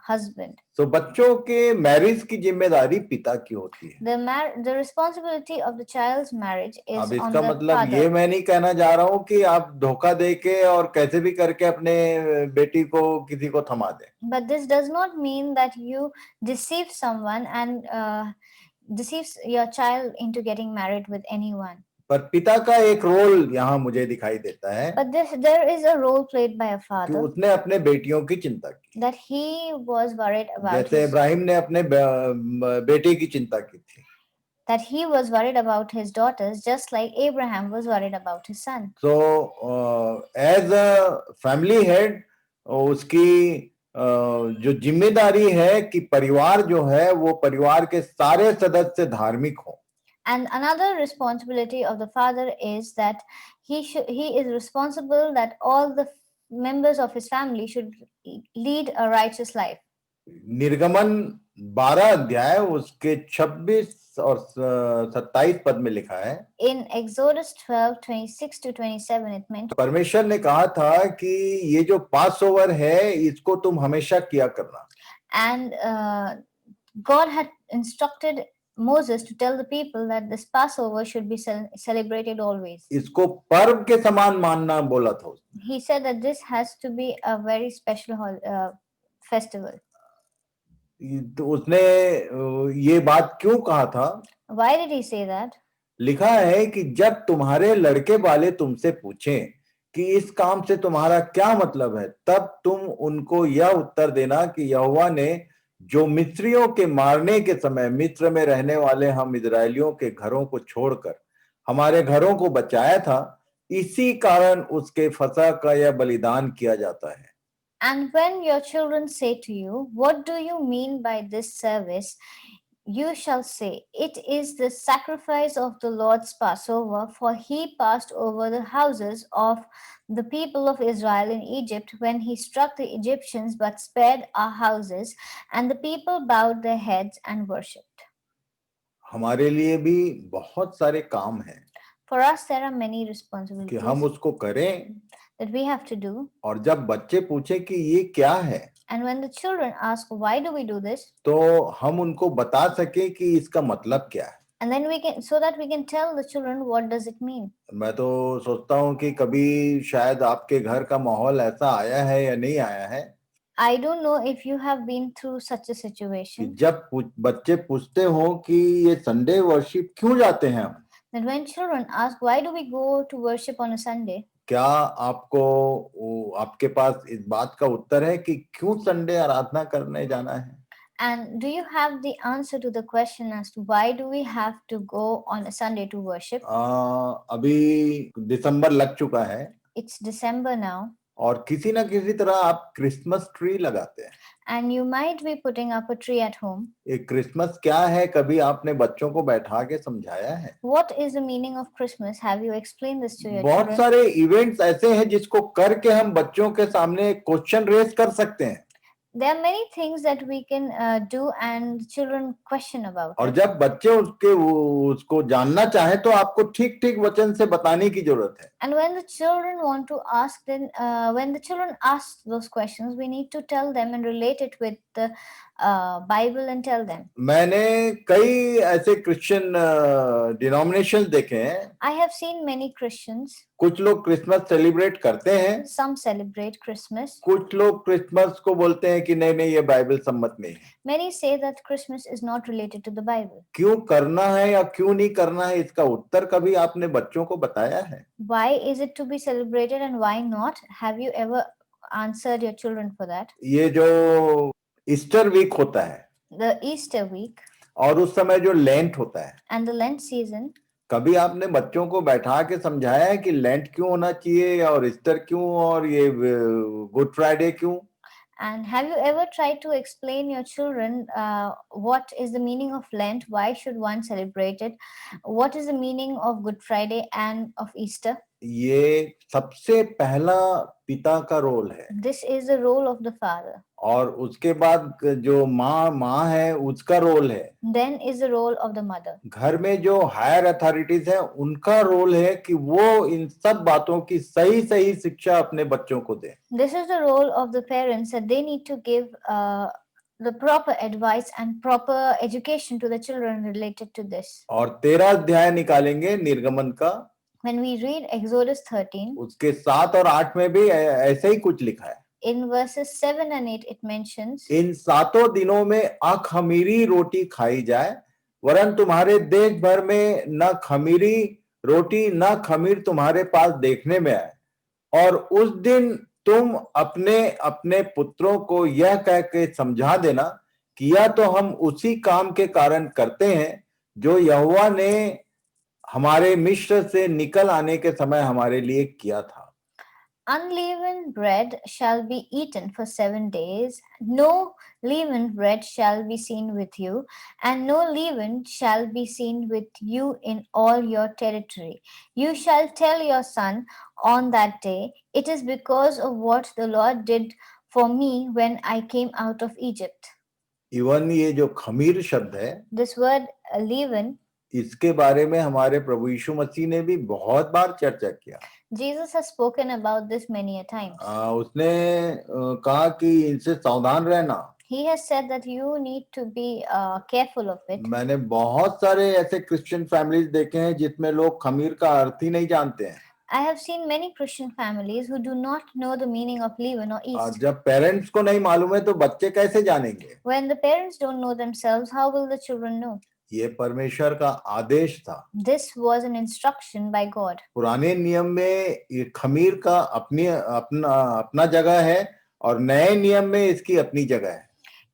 husband. तो बच्चों के मैरिज की जिम्मेदारी पिता की होती है. The responsibility of the child's marriage is अब on इसका the मतलब father. ये मैं नहीं कहना जा रहा हूँ कि आप धोखा दे के और कैसे भी करके अपने बेटी को किसी को थमा दें. But this does not mean that you deceive someone and deceives your child into getting married with anyone. पर पिता का एक रोल यहाँ मुझे दिखाई देता है. But there is a role played by a कि father, उसने अपने बेटियों की चिंता की. that he was worried about जैसे his, इब्राहिम ने अपने बेटे की चिंता की थी. that he was worried about his daughters, just like Abraham was worried about his son. So as a family head, उसकी जो जिम्मेदारी है कि परिवार जो है वो परिवार के सारे सदस्य धार्मिक हों. And another responsibility of the father is that he is responsible that all the members of his family should lead a righteous life. निर्गमन 12 अध्याय उसके 26 और 27 पद में लिखा है. In Exodus 12:26 to 27, it meant, परमेश्वर ने कहा था कि ये जो पास ओवर है इसको तुम हमेशा किया करना. and God had instructed Moses to tell the people that this Passover should be celebrated always. इसको पर्व के समान मानना बोला था उसने. He said that this has to be a very special festival. तो उसने ये बात क्यों कहा था? Why did he say that? लिखा है कि जब तुम्हारे लड़के वाले तुमसे पूछें कि इस काम से तुम्हारा क्या मतलब है, तब तुम उनको यह उत्तर देना कि यहोवा ने जो मिस्रियों के मारने के समय मिस्र में रहने वाले हम इजरायलियों के घरों को छोड़कर हमारे घरों को बचाया था, इसी कारण उसके फसह का यह बलिदान किया जाता है. And when your children say to you, what do you mean by this service? You shall say, it is the sacrifice of the Lord's Passover, for he passed over the houses of the people of Israel in Egypt when he struck the Egyptians but spared our houses, and the people bowed their heads and worshipped. हमारे लिए भी बहुत सारे काम हैं For us, there are many कि responsibilities हम उसको करें. that we have to do. और जब बच्चे पूछे कि ये क्या है, And when the children ask, why do we do this? तो हम उनको बता सके कि इसका मतलब क्या है. And then so that we can tell the children what does it mean. मैं तो सोचता हूँ कि कभी शायद आपके घर का माहौल ऐसा आया है या नहीं आया है. I don't know if you have been through such a कि situation. जब बच्चे पूछते हो कि ये संडे वर्शिप क्यों जाते हैं हम, That when children ask, why do we go to worship on a Sunday? क्या आपके पास इस बात का उत्तर है कि क्यों संडे आराधना करने जाना है? And do you have the answer to the question as to why do we have to go on a Sunday to worship? अभी दिसंबर लग चुका है It's December now, और किसी ना किसी तरह आप क्रिसमस ट्री लगाते हैं. and you might be putting up a tree at home. ये क्रिसमस क्या है, कभी आपने बच्चों को बैठा के समझाया है? What is the meaning of Christmas? Have you explained this to your बहुत children? सारे इवेंट्स ऐसे हैं जिसको करके हम बच्चों के सामने क्वेश्चन रेज कर सकते हैं. There are many things that we can do and children question about और it. जब बच्चे उसको जानना चाहे तो आपको ठीक ठीक वचन से बताने की जरूरत है. And when the children want to ask, then when the children ask those questions, we need to tell them and relate it with the Bible and tell them. मैंने कई ऐसे क्रिश्चियन डिनोमिनेशन देखे हैं. I have seen many Christians. कुछ लोग Christmas celebrate करते हैं, Some celebrate Christmas. कुछ लोग क्रिसमस को बोलते हैं कि नहीं नहीं ये बाइबल सम्मत नहीं है. Many say that Christmas is not related to the Bible. क्यों करना है या क्यों नहीं करना है, इसका उत्तर कभी आपने बच्चों को बताया है? Why is it to be celebrated and why not? Have you ever answered your children for that? ये जो ईस्टर वीक होता है The Easter week और उस समय जो लेंट होता है, and the Lent season, कभी आपने बच्चों को बैठा के समझाया है कि लेंट क्यों होना चाहिए और ईस्टर क्यों और ये गुड फ्राइडे क्यों? and have you ever tried to explain your children what is the meaning of Lent? Why should one celebrate it? What is the meaning of Good Friday and of Easter? ये सबसे पहला पिता का role है This is the role of the father. और उसके बाद जो माँ है उसका रोल है. Then is the role of the mother. घर में जो हायर अथॉरिटीज हैं उनका रोल है कि वो इन सब बातों की सही सही शिक्षा अपने बच्चों को दें. This is the role of the parents, that they need to give the proper advice and proper education to the children related to this. और 13 अध्याय निकालेंगे निर्गमन का, When we read Exodus 13, उसके 7 और 8 में भी ऐसे ही कुछ लिखा है. in verses 7 and 8 it mentions, इन 7 दिनों में अखमीरी रोटी खाई जाए, वरन तुम्हारे देश भर में न खमीरी रोटी न खमीर तुम्हारे पास देखने में आए. और उस दिन तुम अपने अपने पुत्रों को यह कह के समझा देना कि या तो हम उसी काम के कारण करते हैं जो यहोवा ने हमारे मिस्र से निकल आने के समय हमारे लिए किया था. unleavened bread shall be eaten for 7 days. No leavened bread shall be seen with you, and no leaven shall be seen with you in all your territory. You shall tell your son on that day, it is because of what the Lord did for me when I came out of Egypt. Even ये जो खमीर शब्द है, This word leaven, इसके बारे में हमारे प्रभु यीशु मसीह ने भी बहुत बार चर्चा किया. Jesus has spoken about this many a times. उसने कहा कि इनसे सावधान रहना. He has said that you need to be careful of it. मैंने बहुत सारे ऐसे क्रिश्चियन फैमिलीज देखे हैं जिसमें लोग खमीर का अर्थ ही नहीं जानते हैं. I have seen many Christian families who do not know the meaning of leaven or और yeast. जब पेरेंट्स को नहीं मालूम है तो बच्चे कैसे जानेंगे? When the parents don't know themselves, how will the children know? ये परमेश्वर का आदेश था. This was an instruction by God. पुराने नियम में ये खमीर का अपना जगह है और नए नियम में इसकी अपनी जगह है.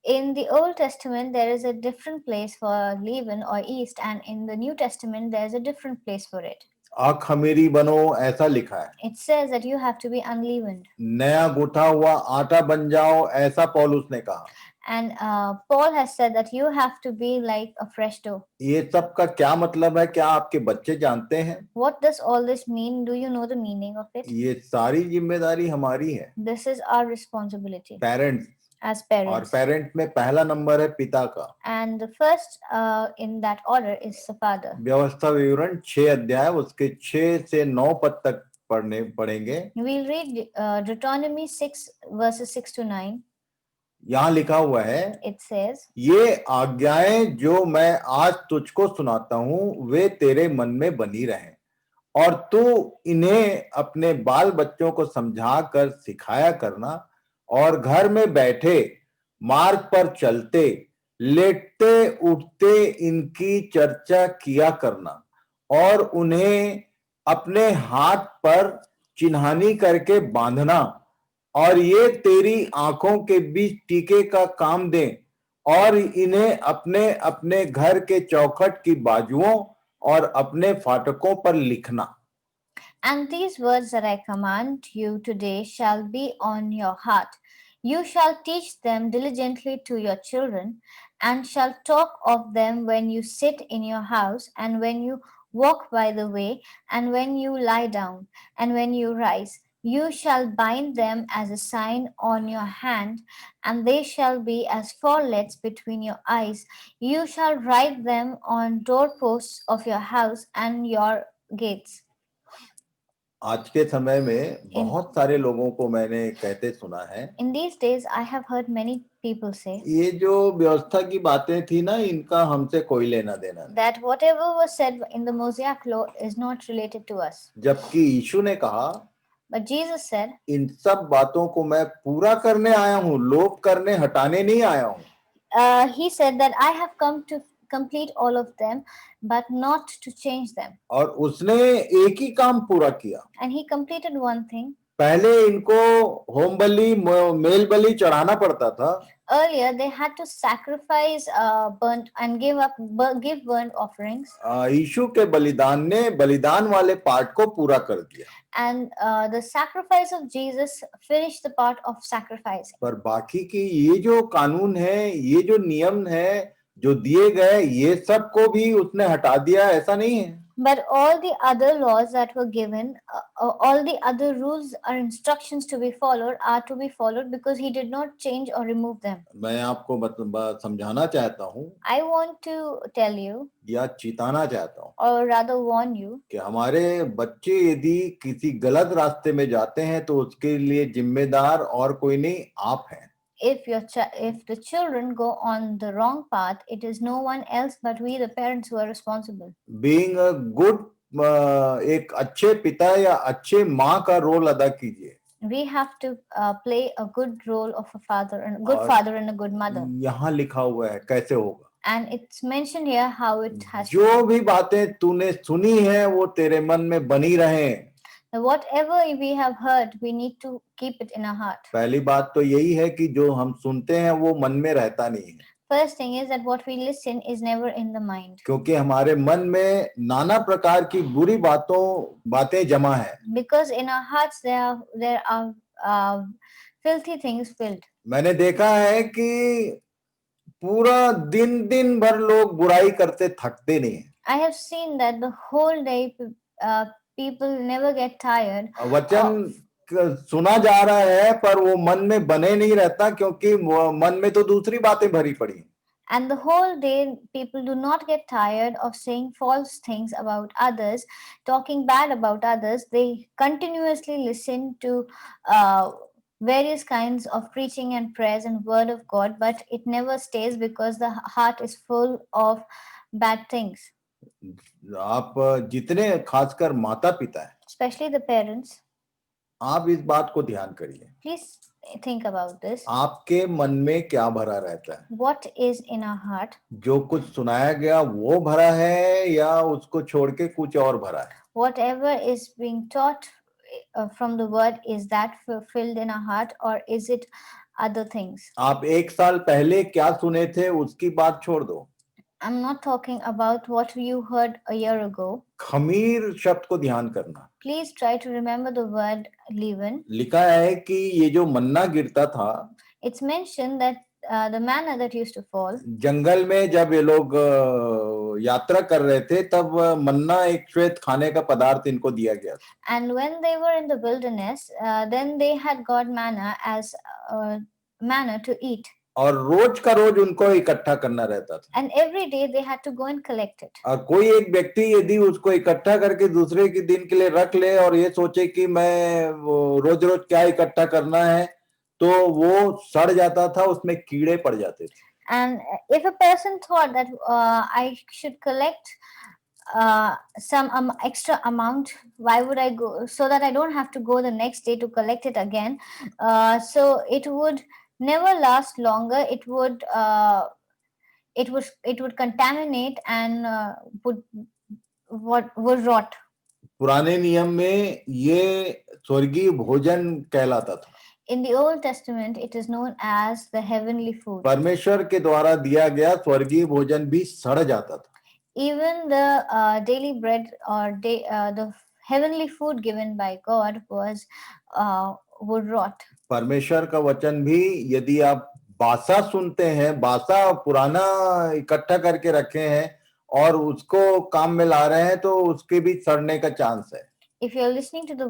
In the Old Testament, there is a different place for leaven or yeast, and in the New Testament, there is a different place for it. अखमीरी बनो ऐसा लिखा है. It says that you have to be unleavened. नया गूथा हुआ आटा बन जाओ ऐसा पौलुस ने कहा. And Paul has said that you have to be like a fresh dough. ये सब का क्या मतलब है, क्या आपके बच्चे जानते हैं? What does all this mean? Do you know the meaning of it? ये सारी जिम्मेदारी हमारी है, This is our responsibility parents. as और parents. पेरेंट में पहला नंबर है पिता का. And the first in that order is the father. व्यवस्था विवरण 6 अध्याय उसके 6 से 9 पद तक पढ़ेंगे. We'll read Deuteronomy 6 verses 6 to 9. यहाँ लिखा हुआ है, It says, ये आज्ञाएं जो मैं आज तुझको सुनाता हूँ वे तेरे मन में बनी रहें और तू इन्हें अपने बाल बच्चों को समझा कर सिखाया करना और घर में बैठे मार्ग पर चलते लेटते उठते इनकी चर्चा किया करना और उन्हें अपने हाथ पर चिन्हानी करके बांधना और ये तेरी आंखों के बीच टीके का काम दें और इन्हें अपने अपने घर के चौखट की बाजुओं और अपने फाटकों पर लिखना। And these words that I command you today shall be on your heart. You shall teach them diligently to your children, and shall talk of them when you sit in your house, and when you walk by the way, and when you lie down, and when you rise. You shall bind them as a sign on your hand, and they shall be as forelets between your eyes. You shall write them on doorposts of your house and your gates. आज के समय में In बहुत सारे लोगों को मैंने कहते सुना है, in these days, I have heard many people say ये जो व्यवस्था की बातें थी ना, इनका हमसे कोई लेना देना नहीं। that whatever was said in the Mosaic law is not related to us. जबकि यीशु ने कहा, But Jesus said, इन सब बातों को मैं पूरा करने आया हूँ, लोप करने हटाने नहीं आया हूँ। He said that I have come to complete all of them, but not to change them. और उसने एक ही काम पूरा किया। And he completed one thing. पहले इनको होम बलि, मेल बलि चढ़ाना पड़ता था। Earlier, they had to sacrifice burnt and give burnt offerings. यीशु के बलिदान ने बलिदान वाले पार्ट को पूरा कर दिया। And the sacrifice of Jesus finished the part of sacrificing. पर बाकी की ये जो कानून है, ये जो नियम है जो दिए गए, ये सब को भी उसने हटा दिया, ऐसा नहीं है। But all the other laws that were given, all the other rules or instructions to be followed are to be followed because he did not change or remove them. मैं आपको समझाना चाहता हूँ, I want to tell you, या चिताना चाहता हूँ, or rather warn you, कि हमारे बच्चे यदि किसी गलत रास्ते में जाते हैं तो उसके लिए जिम्मेदार और कोई नहीं, आप हैं। if the children go on the wrong path, it is no one else but we, the parents, who are responsible. Being a good एक अच्छे पिता या अच्छे माँ का रोल अदा कीजिए। We have to play a good role of a father and good father and a good mother. यहाँ लिखा हुआ है कैसे होगा। And it's mentioned here how it has. जो भी बातें तूने सुनी है वो तेरे मन में बनी रहे। Whatever we have heard, we need to keep it in our heart. पहली बात तो यही है कि जो हम सुनते हैं वो मन में रहता नहीं है। First thing is that what we listen is never in the mind. क्योंकि हमारे मन में नाना प्रकार की बुरी बातें जमा है। Because in our hearts there are filthy things filled. मैंने देखा है कि पूरा दिन भर लोग बुराई करते थकते नहीं। I have seen that the whole day people never get tired. वचन सुना जा रहा है पर वो मन में बने नहीं रहता, क्योंकि मन में तो दूसरी बातें भरी पड़ी। And the whole day people do not get tired of saying false things about others, talking bad about others. They continuously listen to various kinds of preaching and prayers and word of God, but it never stays because the heart is full of bad things. आप जितने खासकर माता पिता हैं, especially the parents, आप इस बात को ध्यान करिए। Please think about this. आपके मन में क्या भरा रहता है? What is in our heart? जो कुछ सुनाया गया वो भरा है या उसको छोड़ के कुछ और भरा है? Whatever is being taught from the word, is that fulfilled in our heart, or is it other things? आप एक साल पहले क्या सुने थे उसकी बात छोड़ दो। I'm not talking about what you heard a year ago. खमीर शब्द को ध्यान करना। Please try to remember the word leaven. लिखा है कि ये जो मन्ना गिरता था, It's mentioned that the manna that used to fall. जंगल में जब ये लोग यात्रा कर रहे थे तब मन्ना एक श्वेत खाने का पदार्थ इनको दिया गया। And when they were in the wilderness, then they had got manna as manna to eat. और रोज का रोज उनको इकट्ठा करना रहता था। And every day they had to go and collect it. और कोई एक व्यक्ति यदि उसको इकट्ठा करके दूसरे के दिन के लिए रख ले और ये सोचे कि मैं रोज रोज क्या इकट्ठा करना है, तो वो सड़ जाता था, उसमें कीड़े पड़ जाते थे। And if a person thought that I should collect some extra amount, why would I go, so that I don't have to go the next day to collect it again? So it would never last longer. It would contaminate and would rot. पुराने नियम में ये स्वर्गीय भोजन कहलाता था। In the Old Testament, it is known as the heavenly food. परमेश्वर के द्वारा दिया गया स्वर्गीय भोजन भी सड़ जाता था. Even the daily bread or the heavenly food given by God would rot. परमेश्वर का वचन भी यदि आप बासा सुनते हैं, बासा पुराना इकट्ठा करके रखे हैं और उसको काम में ला रहे हैं, तो उसके भी सड़ने का चांस है. If you're listening to the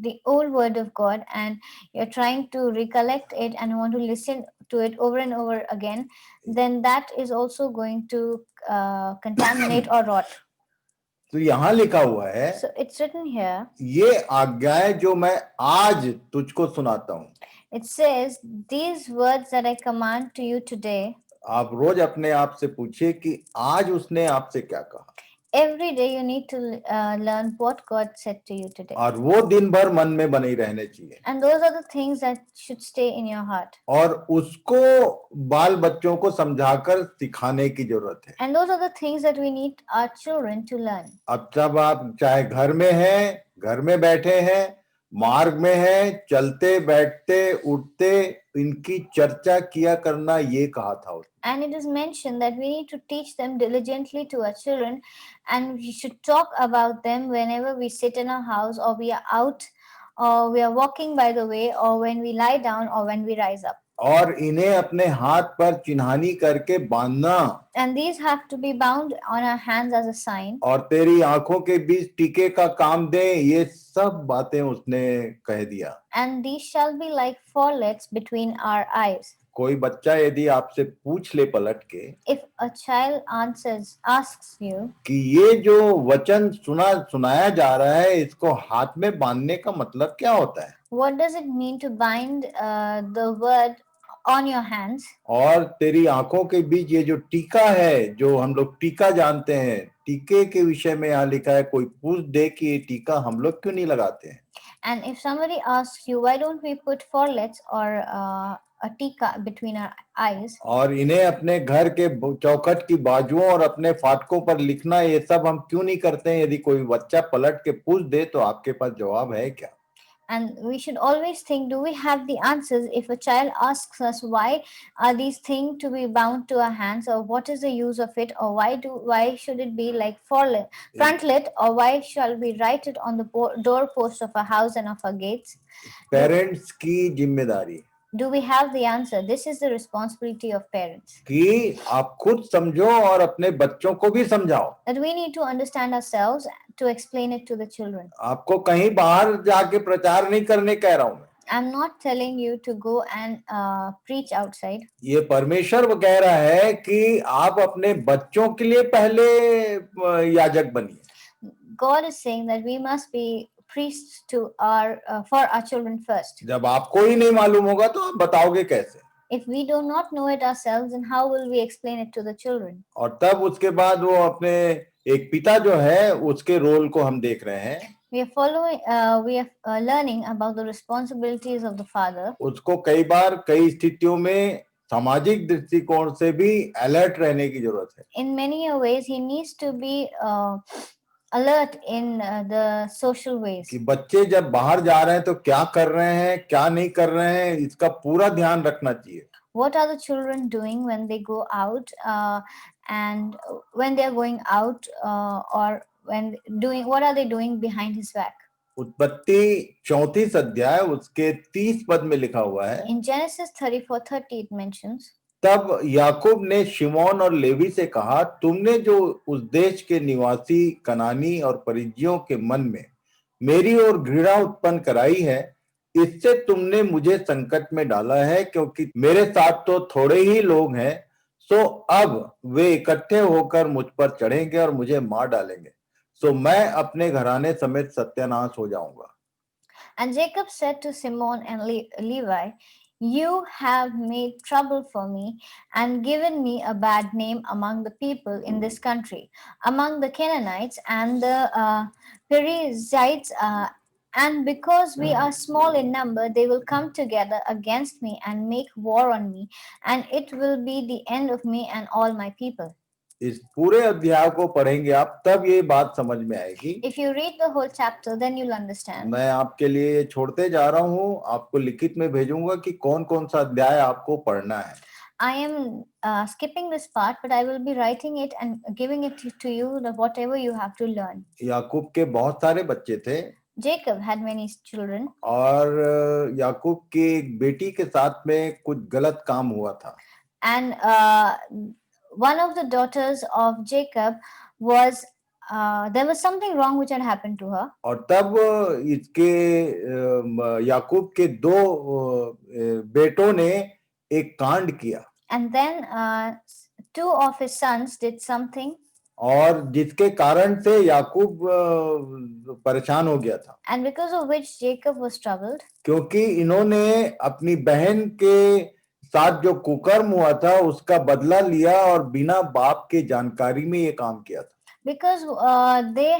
the old word of God, and you're trying to recollect it and want to listen to it over and over again, then that is also going to contaminate or rot. तो यहाँ लिखा हुआ है, So it's written here, ये आज्ञाएं जो मैं आज तुझको सुनाता हूँ. it says, these words that I command to you today. आप रोज अपने आप से पूछिए कि आज उसने आपसे क्या कहा. Every day you need to learn what God said to you today. और वो दिन भर मन में बने रहने चाहिए. And those are the things that should stay in your heart. और उसको बाल बच्चों को समझाकर सिखाने की जरूरत है. And those are the things that we need our children to learn. अब जब आप चाहे घर में हैं, घर में बैठे हैं, मार्ग में हैं, चलते बैठते उठते, इनकी चर्चा किया करना, ये कहा था. And it is mentioned that we need to teach them diligently to our children, and we should talk about them whenever we sit in our house, or we are out, or we are walking by the way, or when we lie down, or when we rise up. और इन्हें अपने हाथ पर चिन्हानी करके बांधना. And these have to be bound on our hands as a sign. और तेरी आंखों के बीच टीके का काम दे, ये सब बातें उसने कह दिया. And these shall be like forelets between our eyes. कोई बच्चा यदि आपसे पूछ ले पलट के, If a child asks you कि ये जो वचन सुनाया जा रहा है, इसको हाथ में बांधने का मतलब क्या होता है, what does it mean to bind the word on your hands, और तेरी आंखों के बीच ये जो टीका है, जो हम लोग टीका जानते हैं, टीके के विषय में यहाँ लिखा है, कोई पूछ दे कि ये टीका हम लोग क्यों नहीं लगाते हैं. and if somebody asks you why don't we put forelets or a tika between our eyes, और इन्हें अपने घर के चौखट की बाजुओं और अपने फाटकों पर लिखना, ये सब हम क्यों नहीं करते हैं. यदि कोई बच्चा पलट के पूछ दे तो आपके पास जवाब है क्या. and we should always think, do we have the answers if a child asks us why are these things to be bound to our hands, or what is the use of it, or why should it be like frontlet, or why shall we write it on the doorpost of our house and of our gates. Parents की जिम्मेदारी, do we have the answer? This is the responsibility of parents, कि आप खुद समझो और अपने बच्चों को भी समझाओ. that we need to understand ourselves to explain it to the children. आपको कहीं बाहर जाके प्रचार नहीं करने कह रहा हूं मैं. I'm not telling you to go and preach outside. ये परमेश्वर वो कह रहा है कि आप अपने बच्चों के लिए पहले याजक बनिए. God is saying that we must be priests to for our children first. जब आपको ही नहीं मालूम होगा तो आप बताओगे कैसे. If we do not know it ourselves, then how will we explain it to the children? और तब उसके बाद वो अपने एक पिता जो है उसके रोल को हम देख रहे हैं. We are learning about the responsibilities of the father. उसको कई बार कई स्थितियों में सामाजिक दृष्टिकोण से भी अलर्ट रहने की जरूरत है. In many ways, he needs to be alert in the social ways. कि बच्चे जब बाहर जा रहे हैं तो क्या कर रहे हैं, क्या नहीं कर रहे हैं, इसका पूरा ध्यान रखना चाहिए. What are the children doing when they go out, and when they are going out, or what are they doing behind his back? उत्पत्ति 34 अध्याय उसके 30 पद में लिखा हुआ है. In Genesis 34:30 it mentions, तब याकूब ने शिमोन और लेवी से कहा, तुमने जो उस देश के निवासी कनानी और परिज्जियों के मन में मेरी ओर घृणा उत्पन्न कराई है, इससे तुमने मुझे संकट में डाला है, क्योंकि मेरे साथ तो थोड़े ही लोग हैं, सो अब वे इकट्ठे होकर मुझ पर चढ़ेंगे और मुझे मार डालेंगे, सो मैं अपने घराने समेत सत्यानाश हो जाऊंगा. and Jacob said to Simon and Levi, you have made trouble for me and given me a bad name among the people in this country, among the Canaanites and the Perizzites, and because we are small in number, they will come together against me and make war on me, and it will be the end of me and all my people. इस पूरे अध्याय को पढ़ेंगे आप, तब ये बात समझ में आएगी। If you read the whole chapter, then you'll understand. मैं आपके लिए छोड़ते जा रहा हूँ, आपको लिखित में भेजूंगा कि कौन कौन सा अध्याय आपको पढ़ना है। I am skipping this part, but I will be writing it and giving it to you, that whatever you have to learn. याकूब के बहुत सारे बच्चे थे, Jacob had many children, और याकूब की एक बेटी के साथ में कुछ गलत काम हुआ था। and one of the daughters of Jacob was there was something wrong which had happened to her. और तब इसके याकूब के दो बेटों ने एक कांड किया, And then two of his sons did something, और जिसके कारण से याकूब परेशान हो गया था, and because of which Jacob was troubled, क्योंकि इन्होंने अपनी बहन के साथ जो कुकर्म हुआ था उसका बदला लिया और बिना बाप के जानकारी में ये काम किया था। because they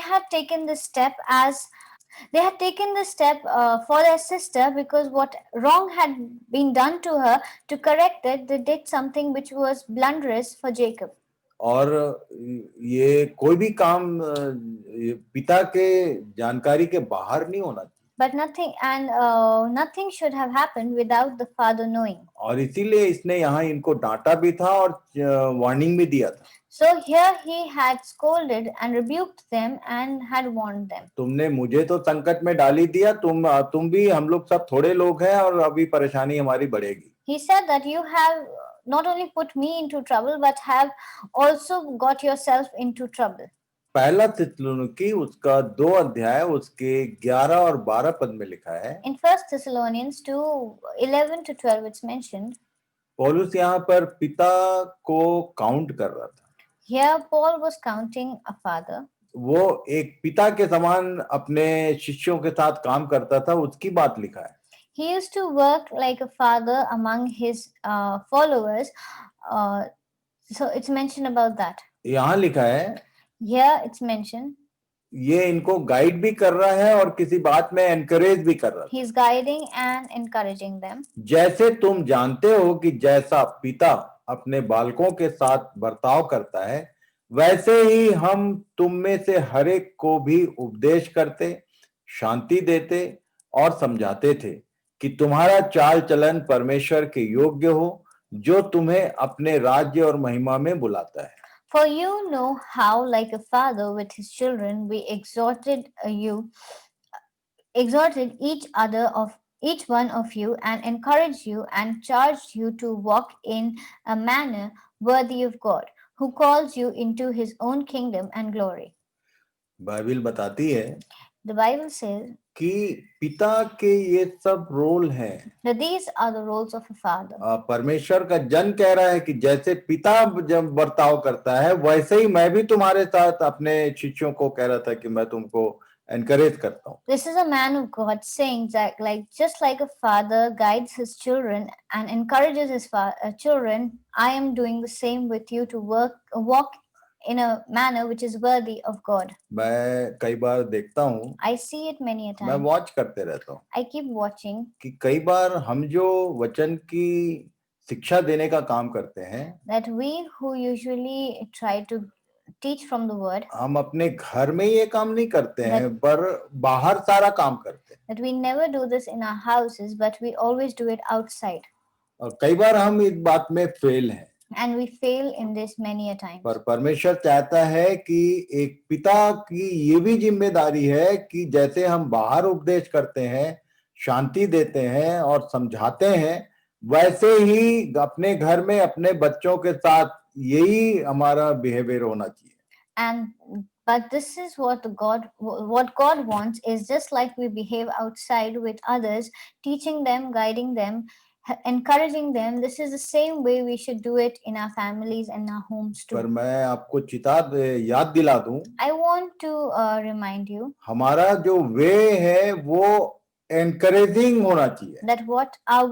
had taken this step for their sister, because what wrong had been done to her, to correct it, they did something which was blunderous for Jacob. और ये कोई भी काम पिता के जानकारी के बाहर नहीं होना चाहिए। But nothing should have happened without the father knowing. और इसीलिए इसने यहाँ इनको डांटा भी था और वार्निंग भी दिया था। So here he had scolded and rebuked them and had warned them. तुमने मुझे तो संकट में डाली दिया, तुम भी, हम लोग सब थोड़े लोग हैं और अभी परेशानी हमारी बढ़ेगी। He said that you have not only put me into trouble, but have also got yourself into trouble. पहला थिस्सलुनीकी उसका 2 अध्याय उसके 11 और 12 पद में लिखा है। In 1 Thessalonians 2:11 to 12 it's mentioned. पौलुस यहाँ पर पिता को काउंट कर रहा था। Here Paul was counting a father. वो एक पिता के समान अपने शिष्यों के साथ काम करता था, उसकी बात लिखा है। He used to work like a father among his followers. So it's mentioned about that. यहाँ लिखा है, Here it's mentioned. ये इनको गाइड भी कर रहा है और किसी बात में एनकरेज भी कर रहा है। He is guiding and encouraging them. जैसे तुम जानते हो कि जैसा पिता अपने बालकों के साथ बर्ताव करता है, वैसे ही हम तुम में से हर एक को भी उपदेश करते, शांति देते और समझाते थे कि तुम्हारा चाल चलन परमेश्वर के योग्य हो, जो तुम्हें अपने राज्य और महिमा में बुलाता है। For you know how, like a father with his children, we exhorted each one of you, and encouraged you and charged you to walk in a manner worthy of God, who calls you into his own kingdom and glory. Bible बताती है The Bible says कि पिता के ये सब role हैं। that these are the roles of a father. परमेश्वर का जन कह रहा है कि जैसे पिता जब बर्ताव करता है, वैसे ही मैं भी तुम्हारे साथ अपने शिष्यों को कह रहा था कि मैं तुमको encourage करता हूँ। This is a man of God saying that, like just like a father guides his children and encourages his children, I am doing the same with you to walk in a manner which is worthy of God. मैं कई बार देखता हूँ, I see it many a मैं time. Watch करते रहता हूँ I keep watching कि कई बार हम जो वचन की शिक्षा देने का काम करते हैं, that we who usually try to teach from the word, हम अपने घर में ये काम नहीं करते हैं, पर बाहर सारा काम करते हैं। that we never do this in our houses, but we always do it outside. और कई बार हम इस बात में फेल हैं। And we fail in this many a time. पर परमेश्वर चाहता है कि एक पिता की ये भी जिम्मेदारी है कि जैसे हम बाहर उपदेश करते हैं, शांति देते हैं और समझाते हैं, वैसे ही अपने घर में अपने बच्चों के साथ यही हमारा बिहेवियर होना चाहिए। But this is what God wants, is just like we behave outside with others, teaching them, guiding them, encouraging them. This is the same way we should do it in our families and our homes too. पर मैं आपको याद दिला दूं, I want to remind you हमारा जो वे है वो encouraging होना चाहिए। that our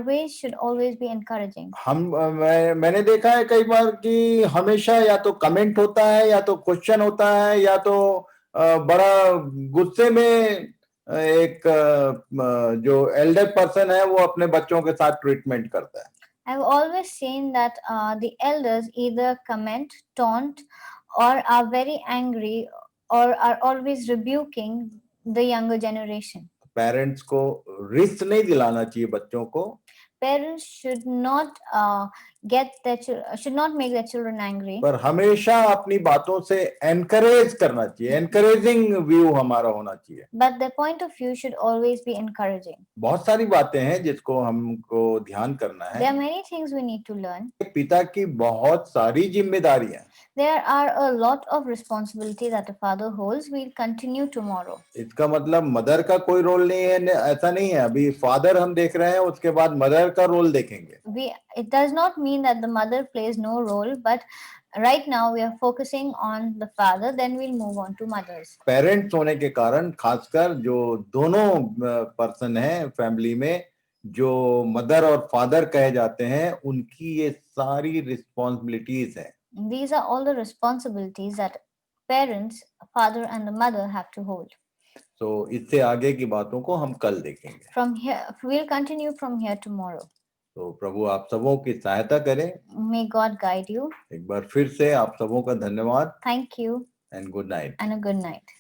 way should always be encouraging. मैंने देखा है कई बार कि हमेशा या तो कमेंट होता है, या तो क्वेश्चन होता है, या तो बड़ा गुस्से में एक जो एल्डर पर्सन है वो अपने बच्चों के साथ ट्रीटमेंट करता है। I've always seen that the elders either comment, taunt, or are very angry or are always rebuking the younger generation. Parents को रिस्क नहीं दिलाना चाहिए बच्चों को, Parents should not should not make their children angry, पर हमेशा अपनी बातों से एनकरेज करना चाहिए, एनकरेजिंग व्यू हमारा होना चाहिए। but their point of view should always be encouraging. बहुत सारी बातें हैं जिसको हमको ध्यान करना There are है। many things we need to learn. पिता की बहुत सारी जिम्मेदारियां, There are a lot of responsibility that a father holds. We'll continue tomorrow. इसका मतलब मदर का कोई रोल नहीं है, ऐसा नहीं है। अभी फादर हम देख रहे हैं, उसके बाद मदर का रोल देखेंगे। It does not mean that the mother plays no role, but right now we are focusing on the father, then we'll move on to mothers. Parents होने के कारण खासकर जो दोनों पर्सन हैं फैमिली में, जो मदर और फादर कहे जाते हैं, उनकी ये सारी रिस्पॉन्सिबिलिटीज हैं। These are all the responsibilities that parents, father and the mother have to hold. तो इससे आगे की बातों को हम कल देखेंगे। From here, we'll continue from here tomorrow. तो प्रभु आप सबों की सहायता करें। May God guide you. एक बार फिर से आप सबों का धन्यवाद। Thank you and good night. and a good night.